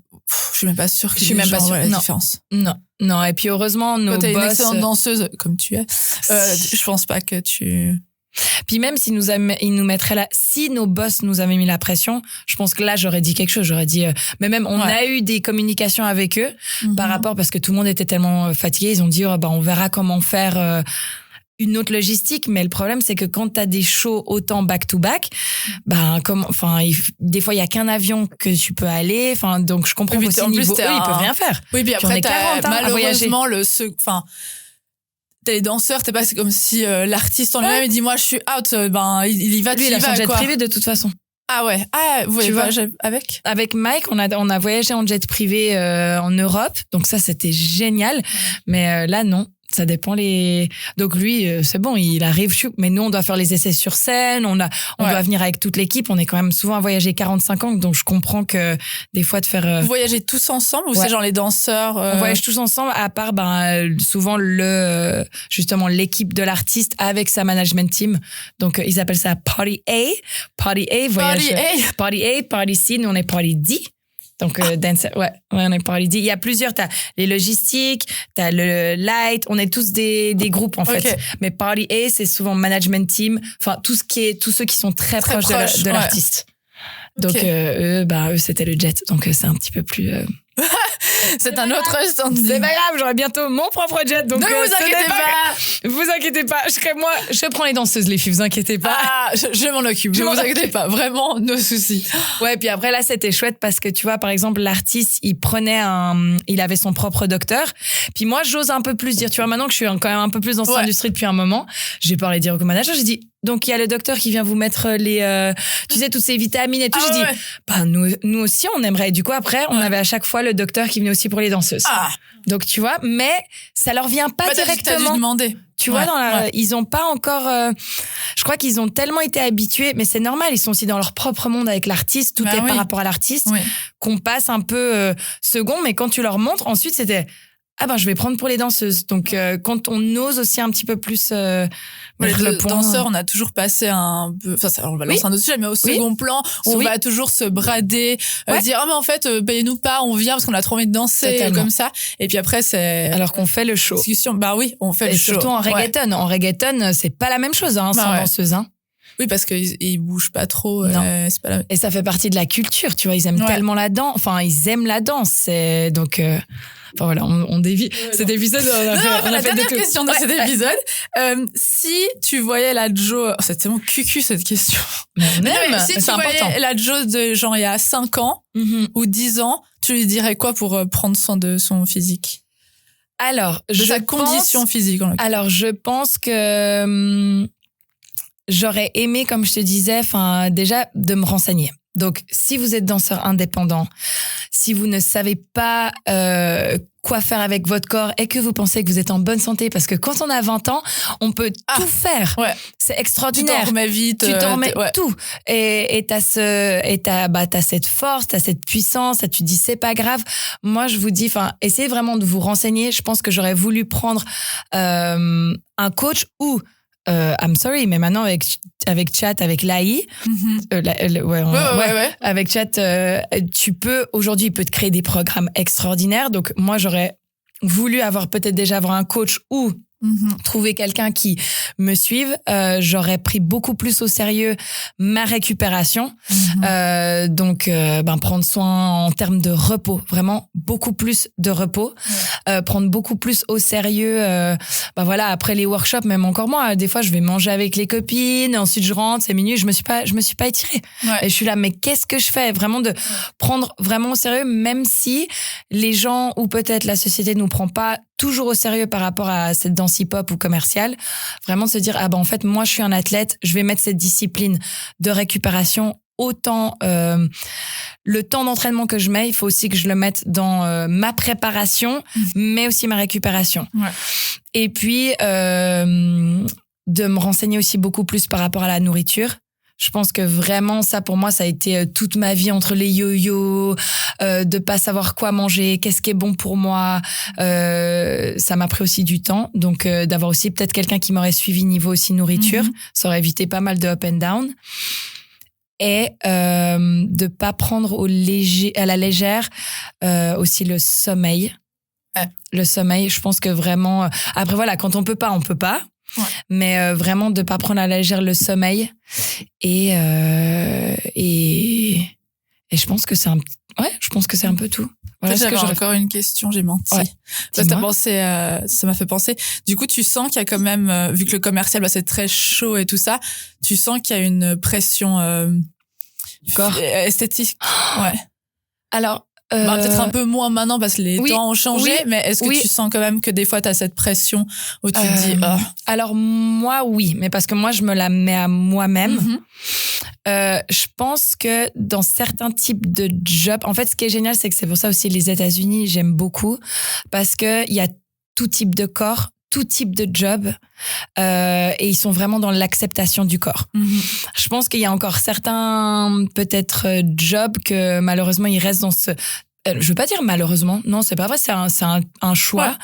je suis même pas sûre que je suis même pas sûre la différence. Non. Et puis heureusement, nos boss. Quand t'es une excellente danseuse, comme tu es, je pense pas que tu Puis même s'ils ils nous mettraient là, si nos boss nous avaient mis la pression, je pense que là j'aurais dit quelque chose. J'aurais dit, mais même on a eu des communications avec eux par rapport parce que tout le monde était tellement fatigué. Ils ont dit, on verra comment faire. Une autre logistique, mais le problème c'est que quand t'as des shows autant back to back, des fois il y a qu'un avion que tu peux aller, donc je comprends qu'aussi niveau eux ils peuvent rien faire. Oui, puis après malheureusement t'as les danseurs, t'es pas, c'est comme si l'artiste en lui-même il dit moi je suis out, il y va, lui il a son jet privé de toute façon. Ah ouais, vous voyez avec Mike, on a voyagé en jet privé en Europe, donc ça c'était génial, mais là non. Ça dépend donc lui c'est bon, il arrive, mais nous on doit faire les essais sur scène, on doit venir avec toute l'équipe, on est quand même souvent à voyager 45 ans, donc je comprends que des fois de faire Vous voyagez tous ensemble ou c'est genre les danseurs On voyage tous ensemble, à part souvent justement l'équipe de l'artiste avec sa management team, donc ils appellent ça Party A, voyage Party C, nous on est Party D. Donc, dance, on est Party D. Il y a plusieurs, t'as les logistiques, t'as le light, on est tous des groupes, en fait. Mais Party A, c'est souvent management team, tous ceux qui sont très proches de l'artiste. Donc, eux, c'était le jet. Donc, c'est un petit peu plus, c'est un autre stand. C'est pas grave, j'aurai bientôt mon propre jet. Donc, ne vous inquiétez pas. Je prends les danseuses, les filles, vous inquiétez pas. Ah, je m'en occupe. Ne vous inquiétez pas. Vraiment, nos soucis. Ouais, puis après, là, c'était chouette parce que, tu vois, par exemple, l'artiste, il avait son propre docteur. Puis moi, j'ose un peu plus dire, tu vois, maintenant que je suis quand même un peu plus dans cette industrie depuis un moment, j'ai parlé dire au manager, j'ai dit, donc il y a le docteur qui vient vous mettre tu sais, toutes ces vitamines et tout. J'ai dit, nous aussi, on aimerait. Et du coup, après, on avait à chaque fois le docteur qui venait aussi pour les danseuses. Donc, tu vois, mais ça leur vient pas directement. T'as dû demander. Tu vois, ils ont pas encore. Je crois qu'ils ont tellement été habitués, mais c'est normal. Ils sont aussi dans leur propre monde avec l'artiste. Tout est par rapport à l'artiste. Qu'on passe un peu second, mais quand tu leur montres, ensuite c'était. Je vais prendre pour les danseuses. Donc, quand on ose aussi un petit peu plus le danseurs, on a toujours passé un peu... on va lancer un autre sujet, mais au second plan, on va toujours se brader, dire « mais en fait, payez-nous pas, on vient parce qu'on a trop envie de danser, comme ça. » Et puis après, c'est... Alors qu'on fait le show. Discussion. On fait le show. Et surtout en reggaeton. En reggaeton, c'est pas la même chose, sans danseuse, Oui, parce qu'ils bougent pas trop. C'est pas Et ça fait partie de la culture, tu vois. Ils aiment tellement la danse. Enfin, ils aiment la danse. Donc... voilà, on dévie. Cet épisode, on a fait dernière question dans cet épisode. Si tu voyais la Jo, c'est tellement cucu cette question. Mais on aime. Si tu voyais la Jo de genre il y a 5 ans ou 10 ans, tu lui dirais quoi pour prendre soin de son physique? Alors, sa condition physique. Alors, je pense que j'aurais aimé, comme je te disais, déjà de me renseigner. Donc, si vous êtes danseur indépendant, si vous ne savez pas quoi faire avec votre corps et que vous pensez que vous êtes en bonne santé, parce que quand on a 20 ans, on peut tout faire. C'est extraordinaire. Tu t'en remets vite. Tu t'en remets tout. Et t'as cette force, t'as cette puissance, tu te dis c'est pas grave. Moi, je vous dis, essayez vraiment de vous renseigner. Je pense que j'aurais voulu prendre un coach ou I'm sorry, mais maintenant avec chat, avec l'AI, avec chat, aujourd'hui, il peut te créer des programmes extraordinaires. Donc, moi, j'aurais voulu peut-être déjà avoir un coach ou trouver quelqu'un qui me suive. J'aurais pris beaucoup plus au sérieux ma récupération. Donc, prendre soin en termes de repos, vraiment beaucoup plus de repos. Prendre beaucoup plus au sérieux. Après les workshops, même encore moi, des fois, je vais manger avec les copines. Ensuite, je rentre, c'est minuit, je me suis pas étirée. Et je suis là, mais qu'est-ce que je fais? Vraiment de prendre vraiment au sérieux, même si les gens ou peut-être la société nous prend pas toujours au sérieux par rapport à cette danse hip-hop ou commerciale, vraiment de se dire en fait moi je suis un athlète, je vais mettre cette discipline de récupération autant le temps d'entraînement que je mets, il faut aussi que je le mette dans ma préparation, mais aussi ma récupération. Et puis de me renseigner aussi beaucoup plus par rapport à la nourriture. Je pense que vraiment, ça, pour moi, ça a été toute ma vie entre les yo-yo, de pas savoir quoi manger, qu'est-ce qui est bon pour moi. Ça m'a pris aussi du temps. Donc, d'avoir aussi peut-être quelqu'un qui m'aurait suivi niveau aussi nourriture. Ça aurait évité pas mal de up and down. Et de pas prendre à la légère aussi le sommeil. Le sommeil, je pense que vraiment... Après, voilà, quand on peut pas, on peut pas. Ouais. Mais vraiment de pas prendre à la légère le sommeil. Et je pense que c'est un peu tout. Voilà J'avais encore une question, j'ai menti. Ouais. Ça m'a fait penser. Du coup, tu sens qu'il y a quand même, vu que le commercial, c'est très chaud et tout ça, tu sens qu'il y a une pression esthétique. Ouais. Alors, peut-être un peu moins maintenant parce que les temps ont changé, mais est-ce que tu sens quand même que des fois tu as cette pression où tu te dis Alors moi oui, mais parce que moi je me la mets à moi-même. Je pense que dans certains types de jobs, en fait ce qui est génial c'est que c'est pour ça aussi les États-Unis, j'aime beaucoup parce que il y a tout type de corps, tout type de job et ils sont vraiment dans l'acceptation du corps. Je pense qu'il y a encore certains peut-être jobs que malheureusement ils restent dans ce je veux pas dire malheureusement, non c'est pas vrai, c'est un choix.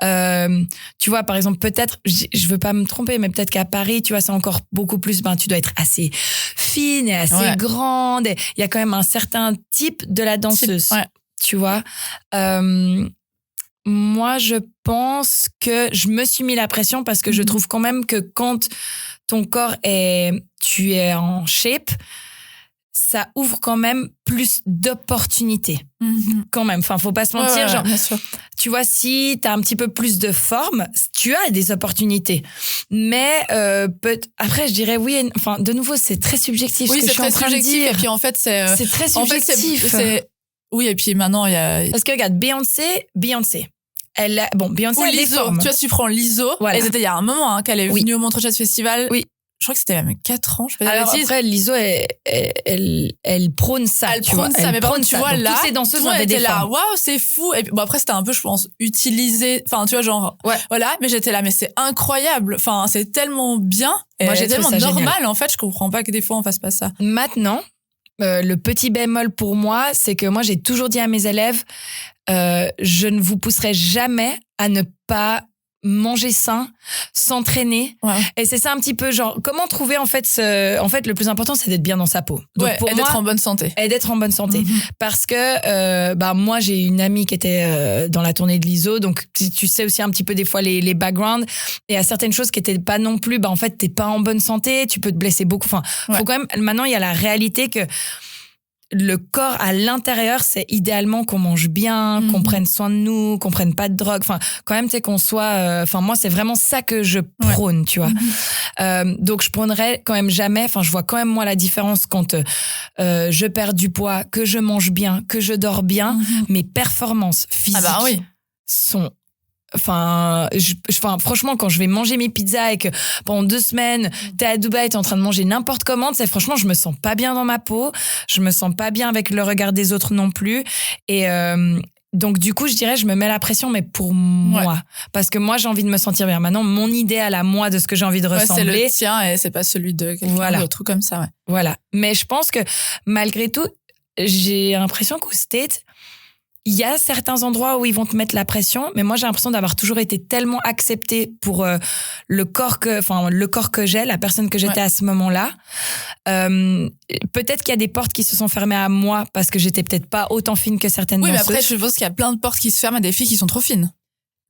Ouais. Tu vois par exemple peut-être, je veux pas me tromper, mais peut-être qu'à Paris tu vois c'est encore beaucoup plus, tu dois être assez fine et assez grande. Il y a quand même un certain type de la danseuse, tu vois. Moi, je pense que je me suis mis la pression parce que je trouve quand même que quand ton corps tu es en shape, ça ouvre quand même plus d'opportunités. Quand même. Enfin, faut pas se mentir. Genre, bien sûr. Tu vois, si t'as un petit peu plus de forme, tu as des opportunités. Mais après, je dirais oui. Enfin, de nouveau, c'est très subjectif. Oui, ce que c'est je suis très en train subjectif. De dire. Et puis en fait, c'est très subjectif. En fait, oui, et puis maintenant il y a. Parce que regarde, Beyoncé. Beyoncé, elle a des formes. Tu vois, si tu prends l'ISO, voilà. et c'était il y a un moment qu'elle est venue au Montreux Jazz Festival. Oui. Je crois que c'était même 4 ans, je sais pas. Alors après, l'ISO, elle prône ça. Elle prône ça, mais par contre, tu vois, là, toutes ces danseuses avaient des formes. Waouh, c'est fou. Et puis, après, c'était un peu, je pense, utilisé. Enfin, tu vois, genre, voilà. Mais j'étais là, mais c'est incroyable. Enfin, c'est tellement bien. Et moi, j'ai tellement normal, génial. En fait, je comprends pas que des fois, on fasse pas ça. Maintenant, le petit bémol pour moi, c'est que moi, j'ai toujours dit à mes élèves, je ne vous pousserai jamais à ne pas manger sain, s'entraîner. Et c'est ça un petit peu genre comment trouver en fait le plus important c'est d'être bien dans sa peau. Donc pour et d'être en bonne santé. Et d'être en bonne santé parce que moi j'ai une amie qui était dans la tournée de l'ISO, donc tu sais aussi un petit peu des fois les backgrounds, et à certaines choses qui étaient pas non plus en fait t'es pas en bonne santé, tu peux te blesser beaucoup. Enfin, faut quand même maintenant il y a la réalité que le corps à l'intérieur, c'est idéalement qu'on mange bien, qu'on prenne soin de nous, qu'on prenne pas de drogue. Enfin, quand même, tu sais, qu'on soit. Moi, c'est vraiment ça que je prône, tu vois. Donc, je prônerais quand même jamais. Enfin, je vois quand même moi la différence quand je perds du poids, que je mange bien, que je dors bien. Mes performances physiques sont. Franchement, quand je vais manger mes pizzas et que pendant 2 semaines, t'es à Dubaï, t'es en train de manger n'importe comment, tu sais, franchement, je me sens pas bien dans ma peau. Je me sens pas bien avec le regard des autres non plus. Et, donc, du coup, je dirais, je me mets la pression, mais pour moi. Parce que moi, j'ai envie de me sentir bien. Maintenant, mon idéal à moi de ce que j'ai envie de ressembler. C'est le tien et c'est pas celui de quelqu'un d'autre comme ça, Voilà. Mais je pense que, malgré tout, j'ai l'impression qu'au States, il y a certains endroits où ils vont te mettre la pression, mais moi j'ai l'impression d'avoir toujours été tellement acceptée pour le corps que j'ai, la personne que j'étais à ce moment-là. Peut-être qu'il y a des portes qui se sont fermées à moi parce que j'étais peut-être pas autant fine que certaines danseuses. Oui, mais après je pense qu'il y a plein de portes qui se ferment à des filles qui sont trop fines.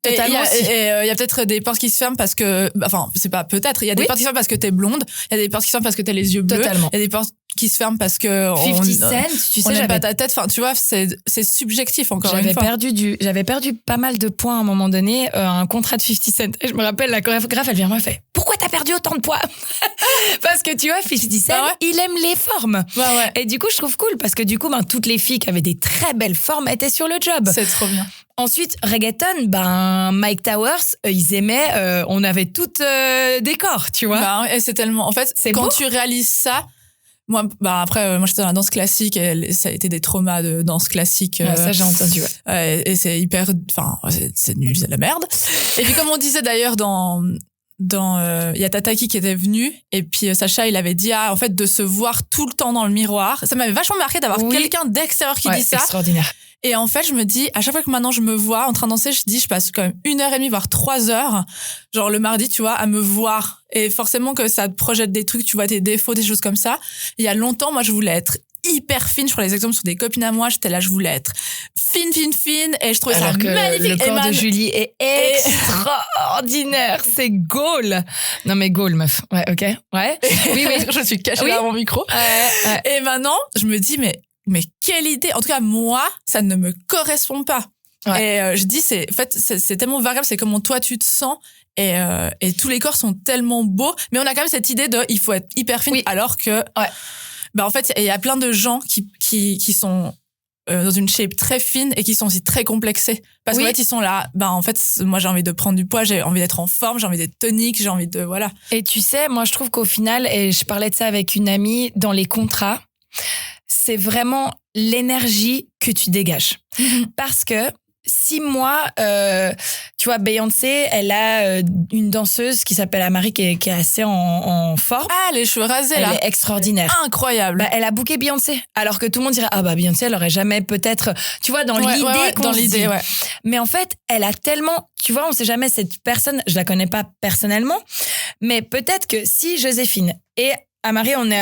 Totalement. Et il y a peut-être des portes qui se ferment parce que, c'est pas peut-être, il y a des portes qui se ferment parce que t'es blonde, il y a des portes qui se ferment parce que t'as les yeux bleus, Totalement. Il y a des portes qui se ferment parce que 50 Cent, tu sais, on n'aime pas ta tête. Enfin, tu vois, c'est subjectif encore une fois. J'avais perdu pas mal de points à un moment donné, un contrat de 50 Cent. Et je me rappelle, la chorégraphe, elle vient me faire, pourquoi t'as perdu autant de poids? Parce que tu vois, 50 Cent, il aime les formes. Et du coup, je trouve cool parce que du coup, toutes les filles qui avaient des très belles formes étaient sur le job. C'est trop bien. Ensuite, reggaeton, Mike Towers, ils aimaient, on avait toutes des corps, tu vois. Et c'est tellement, en fait, quand tu réalises ça, moi, après, moi, j'étais dans la danse classique et ça a été des traumas de danse classique. Ça, j'ai entendu, et c'est hyper, c'est nul, c'est de la merde. Et puis, comme on disait d'ailleurs il y a Tataki qui était venu et puis Sacha il avait dit en fait de se voir tout le temps dans le miroir, ça m'avait vachement marqué d'avoir quelqu'un d'extérieur qui dit ça. Extraordinaire. Et en fait je me dis à chaque fois que maintenant je me vois en train de danser, je passe quand même 1h30 voire 3 heures genre le mardi tu vois à me voir, et forcément que ça te projette des trucs, tu vois tes défauts, des choses comme ça. Il y a longtemps moi je voulais être hyper fine. Je prenais les exemples sur des copines à moi. J'étais là, je voulais être fine. Et je trouvais Alors ça que magnifique. le corps de Julie est extraordinaire. C'est goal. Non, mais goal, meuf. Ouais, ok. Ouais. Oui. Je suis cachée derrière mon micro. Et maintenant, je me dis, mais quelle idée. En tout cas, moi, ça ne me correspond pas. Ouais. Et je dis, c'est tellement variable, c'est comment toi tu te sens. Et tous les corps sont tellement beaux, mais on a quand même cette idée de il faut être hyper fine, alors que en fait il y a plein de gens qui sont dans une shape très fine et qui sont aussi très complexés parce qu'en fait ils sont là, en fait moi j'ai envie de prendre du poids, j'ai envie d'être en forme, j'ai envie d'être tonique, j'ai envie de voilà. Et tu sais, moi je trouve qu'au final, et je parlais de ça avec une amie, dans les contrats, c'est vraiment l'énergie que tu dégages. Parce que si moi, tu vois, Beyoncé, elle a une danseuse qui s'appelle Amari qui est assez en forme. Ah, les cheveux rasés, là. Elle est extraordinaire. Incroyable. Elle a booké Beyoncé. Alors que tout le monde dirait, Beyoncé, elle aurait jamais peut-être, tu vois, dans l'idée qu'on dans se l'idée, dit. ouais. Mais en fait, elle a tellement, tu vois, on sait jamais cette personne, je la connais pas personnellement, mais peut-être que si Joséphine et Amari, on est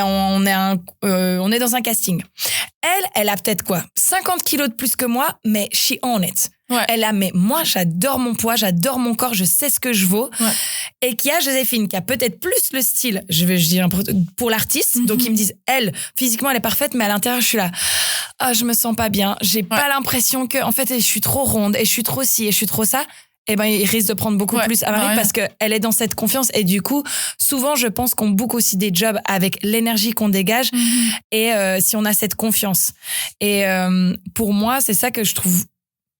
dans un casting. Elle a peut-être 50 kilos de plus que moi, mais she on it. Ouais. Mais moi, j'adore mon poids, j'adore mon corps, je sais ce que je vaux. Ouais. Et qu'il y a Joséphine qui a peut-être plus le style, je dis pour l'artiste. Donc, ils me disent, elle, physiquement, elle est parfaite, mais à l'intérieur, je suis là. Je me sens pas bien. J'ai pas l'impression que, en fait, je suis trop ronde et je suis trop ci et je suis trop ça. Eh ben, il risque de prendre beaucoup plus à Marie parce qu'elle est dans cette confiance. Et du coup, souvent, je pense qu'on book aussi des jobs avec l'énergie qu'on dégage et si on a cette confiance. Et pour moi, c'est ça que je trouve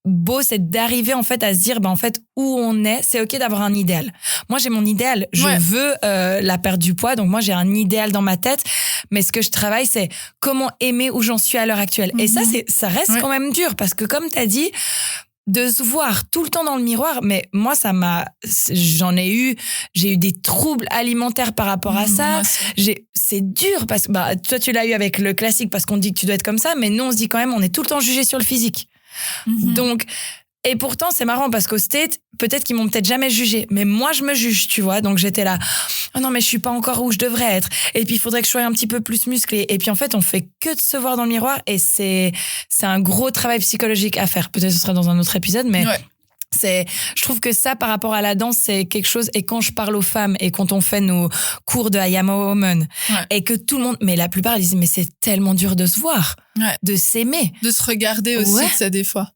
beau, c'est d'arriver en fait à se dire, en fait, où on est, c'est ok d'avoir un idéal. Moi, j'ai mon idéal. Je veux la perte du poids. Donc, moi, j'ai un idéal dans ma tête. Mais ce que je travaille, c'est comment aimer où j'en suis à l'heure actuelle. Et ça reste quand même dur parce que comme t'as dit, de se voir tout le temps dans le miroir, mais moi j'ai eu des troubles alimentaires par rapport à ça. C'est dur parce que toi tu l'as eu avec le classique parce qu'on dit que tu dois être comme ça, mais nous on se dit quand même on est tout le temps jugé sur le physique. Donc et pourtant c'est marrant parce qu'au State peut-être qu'ils m'ont peut-être jamais jugé, mais moi je me juge, tu vois. Donc j'étais là, oh non mais je suis pas encore où je devrais être. Et puis il faudrait que je sois un petit peu plus musclée. Et puis en fait on fait que de se voir dans le miroir et c'est un gros travail psychologique à faire. Peut-être ce sera dans un autre épisode, mais je trouve que ça par rapport à la danse c'est quelque chose. Et quand je parle aux femmes et quand on fait nos cours de I Am a Woman et que tout le monde, mais la plupart ils disent mais c'est tellement dur de se voir, de s'aimer, de se regarder aussi, ça des fois.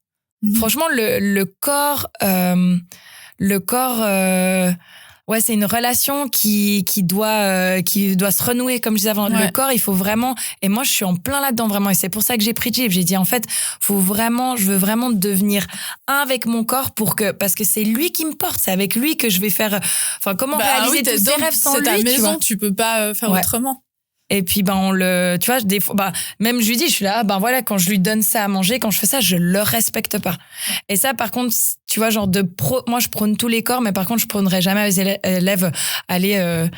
Franchement, le corps, c'est une relation qui doit se renouer, comme je disais avant. Le corps, il faut vraiment, et moi, je suis en plein là-dedans, vraiment. Et c'est pour ça que j'ai pris Jeep. J'ai dit, en fait, je veux vraiment devenir un avec mon corps parce que c'est lui qui me porte. C'est avec lui que je vais faire, comment réaliser tous ces rêves sans lui, ta maison, tu vois. Tu peux pas faire autrement. Et puis, tu vois, des fois, même je lui dis, je suis là, voilà, quand je lui donne ça à manger, quand je fais ça, je le respecte pas. Et ça, par contre, tu vois, moi, je prône tous les corps, mais par contre, je prônerai jamais aux élèves, allez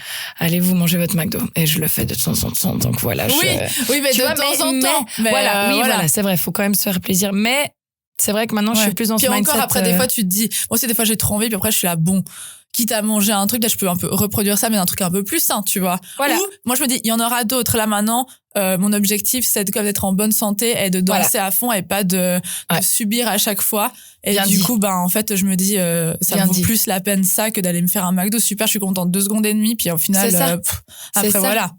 vous manger votre McDo. Et je le fais de temps en temps, donc voilà. Oui, mais de temps en temps. Voilà, c'est vrai, faut quand même se faire plaisir. Mais c'est vrai que maintenant, je suis plus dans ce mindset. Puis encore, après, des fois, tu te dis, moi aussi, des fois, j'ai trop envie, puis après, je suis là, quitte à manger un truc, là, je peux un peu reproduire ça, mais un truc un peu plus sain, tu vois. Voilà. Ou, moi, je me dis, il y en aura d'autres. Là, maintenant, mon objectif, c'est d'être en bonne santé et de danser à fond et pas de subir à chaque fois. Et bien du coup, en fait, je me dis, ça vaut plus la peine ça que d'aller me faire un McDo. Super, je suis contente 2 secondes et demie, puis au final, après, voilà.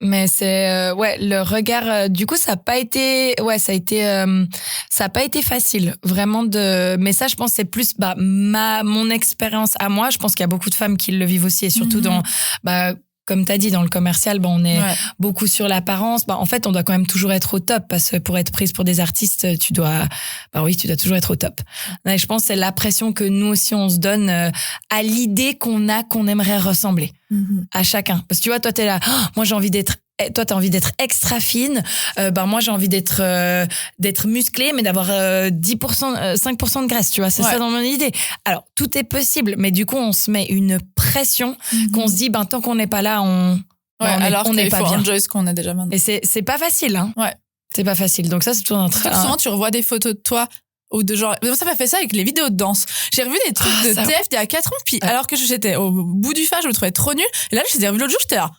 Mais c'est le regard du coup ça a pas été facile vraiment mais ça je pense c'est plus mon expérience à moi. Je pense qu'il y a beaucoup de femmes qui le vivent aussi et surtout dans comme t'as dit, dans le commercial, on est beaucoup sur l'apparence. En fait, on doit quand même toujours être au top parce que pour être prise pour des artistes, tu dois toujours être au top. Et je pense que c'est la pression que nous aussi on se donne à l'idée qu'on aimerait ressembler à chacun. Parce que tu vois, toi t'es là, moi j'ai envie d'être. Toi, t'as envie d'être extra fine. Moi, j'ai envie d'être musclée, mais d'avoir 10%, 5% de graisse. Tu vois, c'est ça dans mon idée. Alors, tout est possible, mais du coup, on se met une pression qu'on se dit, tant qu'on n'est pas là, on n'est pas bien. Enjoy ce qu'on a déjà maintenant. Et c'est pas facile, hein. Ouais. C'est pas facile. Donc ça, c'est toujours souvent, tu revois des photos de toi ou de genre. Ça m'a fait ça avec les vidéos de danse. J'ai revu des trucs de TF il y a 4 ans, puis alors que j'étais au bout du phare, je me trouvais trop nulle. Et là, je les ai revus l'autre jour, j'étais là.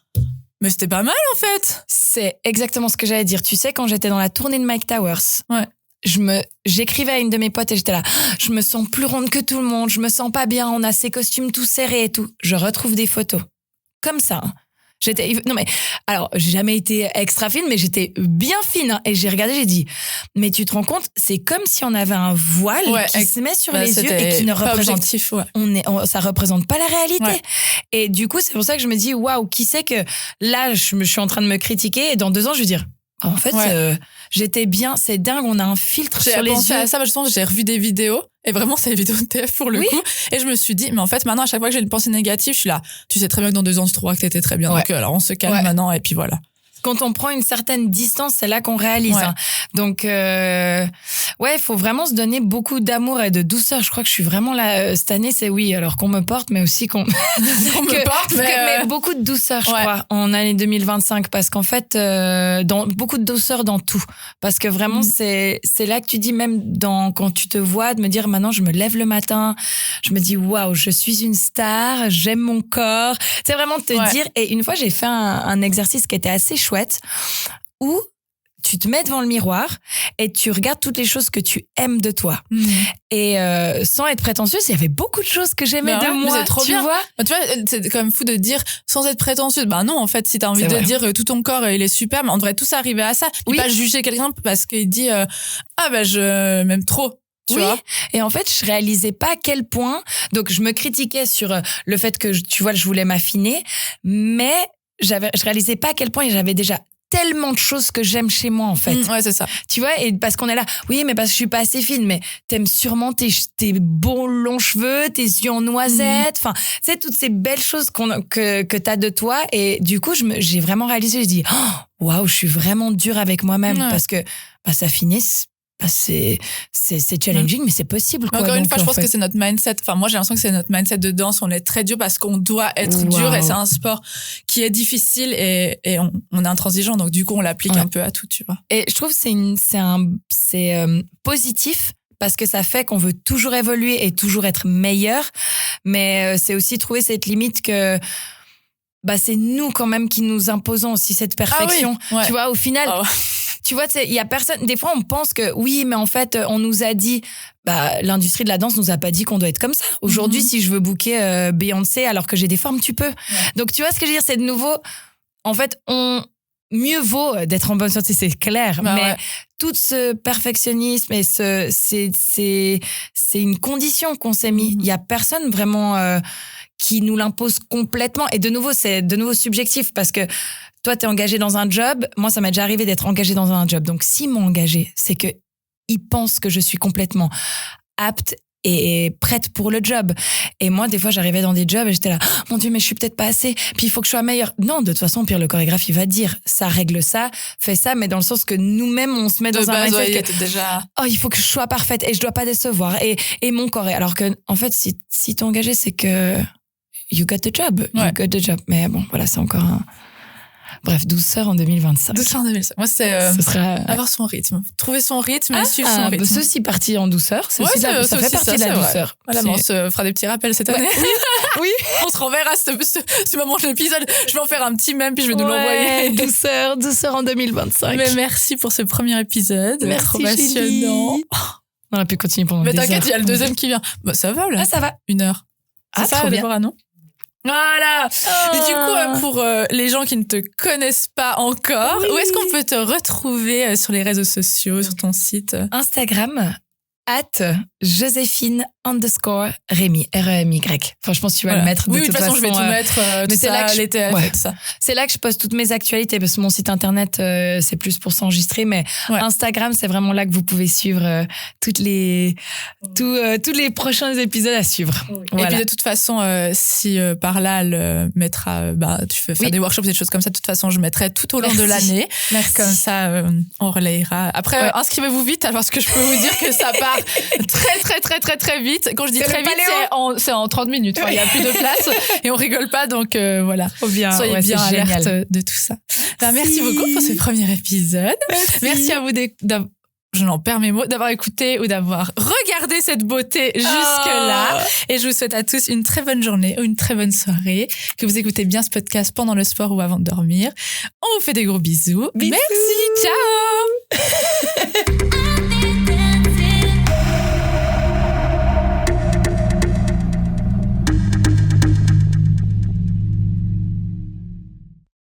Mais c'était pas mal, en fait. C'est exactement ce que j'allais dire. Tu sais, quand j'étais dans la tournée de Mike Towers, Ouais. j'écrivais à une de mes potes et j'étais là, je me sens plus ronde que tout le monde, je me sens pas bien, on a ces costumes tout serrés et tout. Je retrouve des photos. Comme ça, hein. Alors, j'ai jamais été extra fine, mais j'étais bien fine, hein. Et j'ai regardé, j'ai dit, mais tu te rends compte, c'est comme si on avait un voile qui se met sur les yeux et qui ne représente, ça représente pas la réalité. Ouais. Et du coup, c'est pour ça que je me dis, waouh, qui sait que là, je suis en train de me critiquer et dans 2 ans, je vais dire, en fait, j'étais bien, c'est dingue, on a un filtre sur les yeux. J'ai pensé à ça, justement, j'ai revu des vidéos, et vraiment, c'est des vidéos de TF pour le coup, et je me suis dit, mais en fait, maintenant, à chaque fois que j'ai une pensée négative, je suis là, tu sais très bien que dans 2 ans, tu trouveras que t'étais très bien, donc alors on se calme maintenant, et puis voilà. Quand on prend une certaine distance, c'est là qu'on réalise. Hein. Donc, il faut vraiment se donner beaucoup d'amour et de douceur. Je crois que je suis vraiment là cette année. C'est alors qu'on me porte, mais aussi qu'on me porte, mais beaucoup de douceur, je crois, en année 2025, parce qu'en fait, beaucoup de douceur dans tout. Parce que vraiment, c'est là que tu dis, même quand tu te vois, de me dire, maintenant, je me lève le matin, je me dis, waouh, je suis une star, j'aime mon corps. C'est vraiment te dire. Et une fois, j'ai fait un exercice qui était assez chouette, où tu te mets devant le miroir et tu regardes toutes les choses que tu aimes de toi. Et sans être prétentieuse, il y avait beaucoup de choses que j'aimais de moi. C'est trop bien. Vois, tu vois, c'est quand même fou de dire sans être prétentieuse. Bah non, en fait, si t'as envie de dire tout ton corps il est super, mais on devrait tous arriver à ça. Et pas juger quelqu'un parce qu'il dit je m'aime trop. Tu vois. Et en fait, je réalisais pas à quel point. Donc, je me critiquais sur le fait que je voulais m'affiner, mais je réalisais pas à quel point j'avais déjà tellement de choses que j'aime chez moi, en fait. Ouais, c'est ça. Tu vois, et parce qu'on est là, mais parce que je suis pas assez fine, mais t'aimes sûrement tes beaux longs cheveux, tes yeux en noisette, enfin, tu sais, toutes ces belles choses que t'as de toi. Et du coup, j'ai vraiment réalisé, je dis, waouh, je suis vraiment dure avec moi-même parce que, ça finit. C'est challenging, mais c'est possible, quoi. Encore une fois, je pense que c'est notre mindset. Enfin, moi, j'ai l'impression que c'est notre mindset de danse. On est très dur parce qu'on doit être dur et c'est un sport qui est difficile et on est intransigeant. Donc, du coup, on l'applique un peu à tout, tu vois. Et je trouve que c'est positif parce que ça fait qu'on veut toujours évoluer et toujours être meilleur. Mais c'est aussi trouver cette limite que, c'est nous quand même qui nous imposons aussi cette perfection. Tu vois, au final. Tu vois, il y a personne. Des fois, on pense que mais en fait, on nous a dit. L'industrie de la danse nous a pas dit qu'on doit être comme ça. Aujourd'hui, si je veux booker Beyoncé alors que j'ai des formes, tu peux. Donc, tu vois ce que je veux dire, c'est de nouveau. En fait, mieux vaut d'être en bonne santé, c'est clair. Mais tout ce perfectionnisme et c'est une condition qu'on s'est mis. Il y a personne vraiment qui nous l'impose complètement. Et de nouveau, c'est subjectif parce que. Toi, t'es engagé dans un job. Moi, ça m'est déjà arrivé d'être engagé dans un job. Donc, s'ils m'ont engagé, c'est que ils pensent que je suis complètement apte et prête pour le job. Et moi, des fois, j'arrivais dans des jobs et j'étais là, mon Dieu, mais je suis peut-être pas assez. Puis il faut que je sois meilleure. Non, de toute façon, au pire, le chorégraphe, il va dire, ça règle ça, fais ça, mais dans le sens que nous-mêmes, on se met dans un mindset que déjà. Il faut que je sois parfaite et je dois pas décevoir et mon corps. Alors que, en fait, si t'es engagé, c'est que you got the job. You got the job. Mais bon, voilà, c'est encore Bref, douceur en 2025. Douceur en 2025. Moi, c'est avoir son rythme. Trouver son rythme et suivre son rythme. C'est aussi parti en douceur. Ça fait partie de la douceur. Voilà, on se fera des petits rappels cette année. Oui. On se renverra ce moment de l'épisode. Je vais en faire un petit mème puis je vais nous l'envoyer. Douceur en 2025. Mais merci pour ce premier épisode. Merci, trop passionnant. On aurait pu continuer pendant des heures. Mais t'inquiète, il y a le deuxième qui vient. Ça va là. Ça va. 1 heure. C'est ça, Déborah, non? Voilà. Et du coup, pour les gens qui ne te connaissent pas encore, où est-ce qu'on peut te retrouver sur les réseaux sociaux, sur ton site? Instagram, @Joséphine_Rémy, R-E-M-Y. Enfin, je pense que tu vas le mettre de toute façon. Je vais tout mettre, mais c'est là que ça. C'est là que je poste toutes mes actualités parce que mon site internet, c'est plus pour s'enregistrer, mais Instagram, c'est vraiment là que vous pouvez suivre tous les prochains épisodes à suivre. Voilà. Et puis de toute façon, si par là elle mettra, tu fais faire des workshops, des choses comme ça, de toute façon, je mettrai tout au long de l'année. Merci. Comme ça, on relayera. Après, inscrivez-vous vite parce que je peux vous dire que ça part très très très très très vite. Quand je dis très vite, c'est en 30 minutes. Il y a plus de place et on rigole pas, donc voilà. Soyez bien alerte de tout ça. Merci beaucoup pour ce premier épisode. Merci à vous je n'en perds mes mots, d'avoir écouté ou d'avoir regardé cette beauté jusque-là. Et je vous souhaite à tous une très bonne journée ou une très bonne soirée, que vous écoutez bien ce podcast pendant le sport ou avant de dormir. On vous fait des gros bisous. Bisous. Merci, ciao.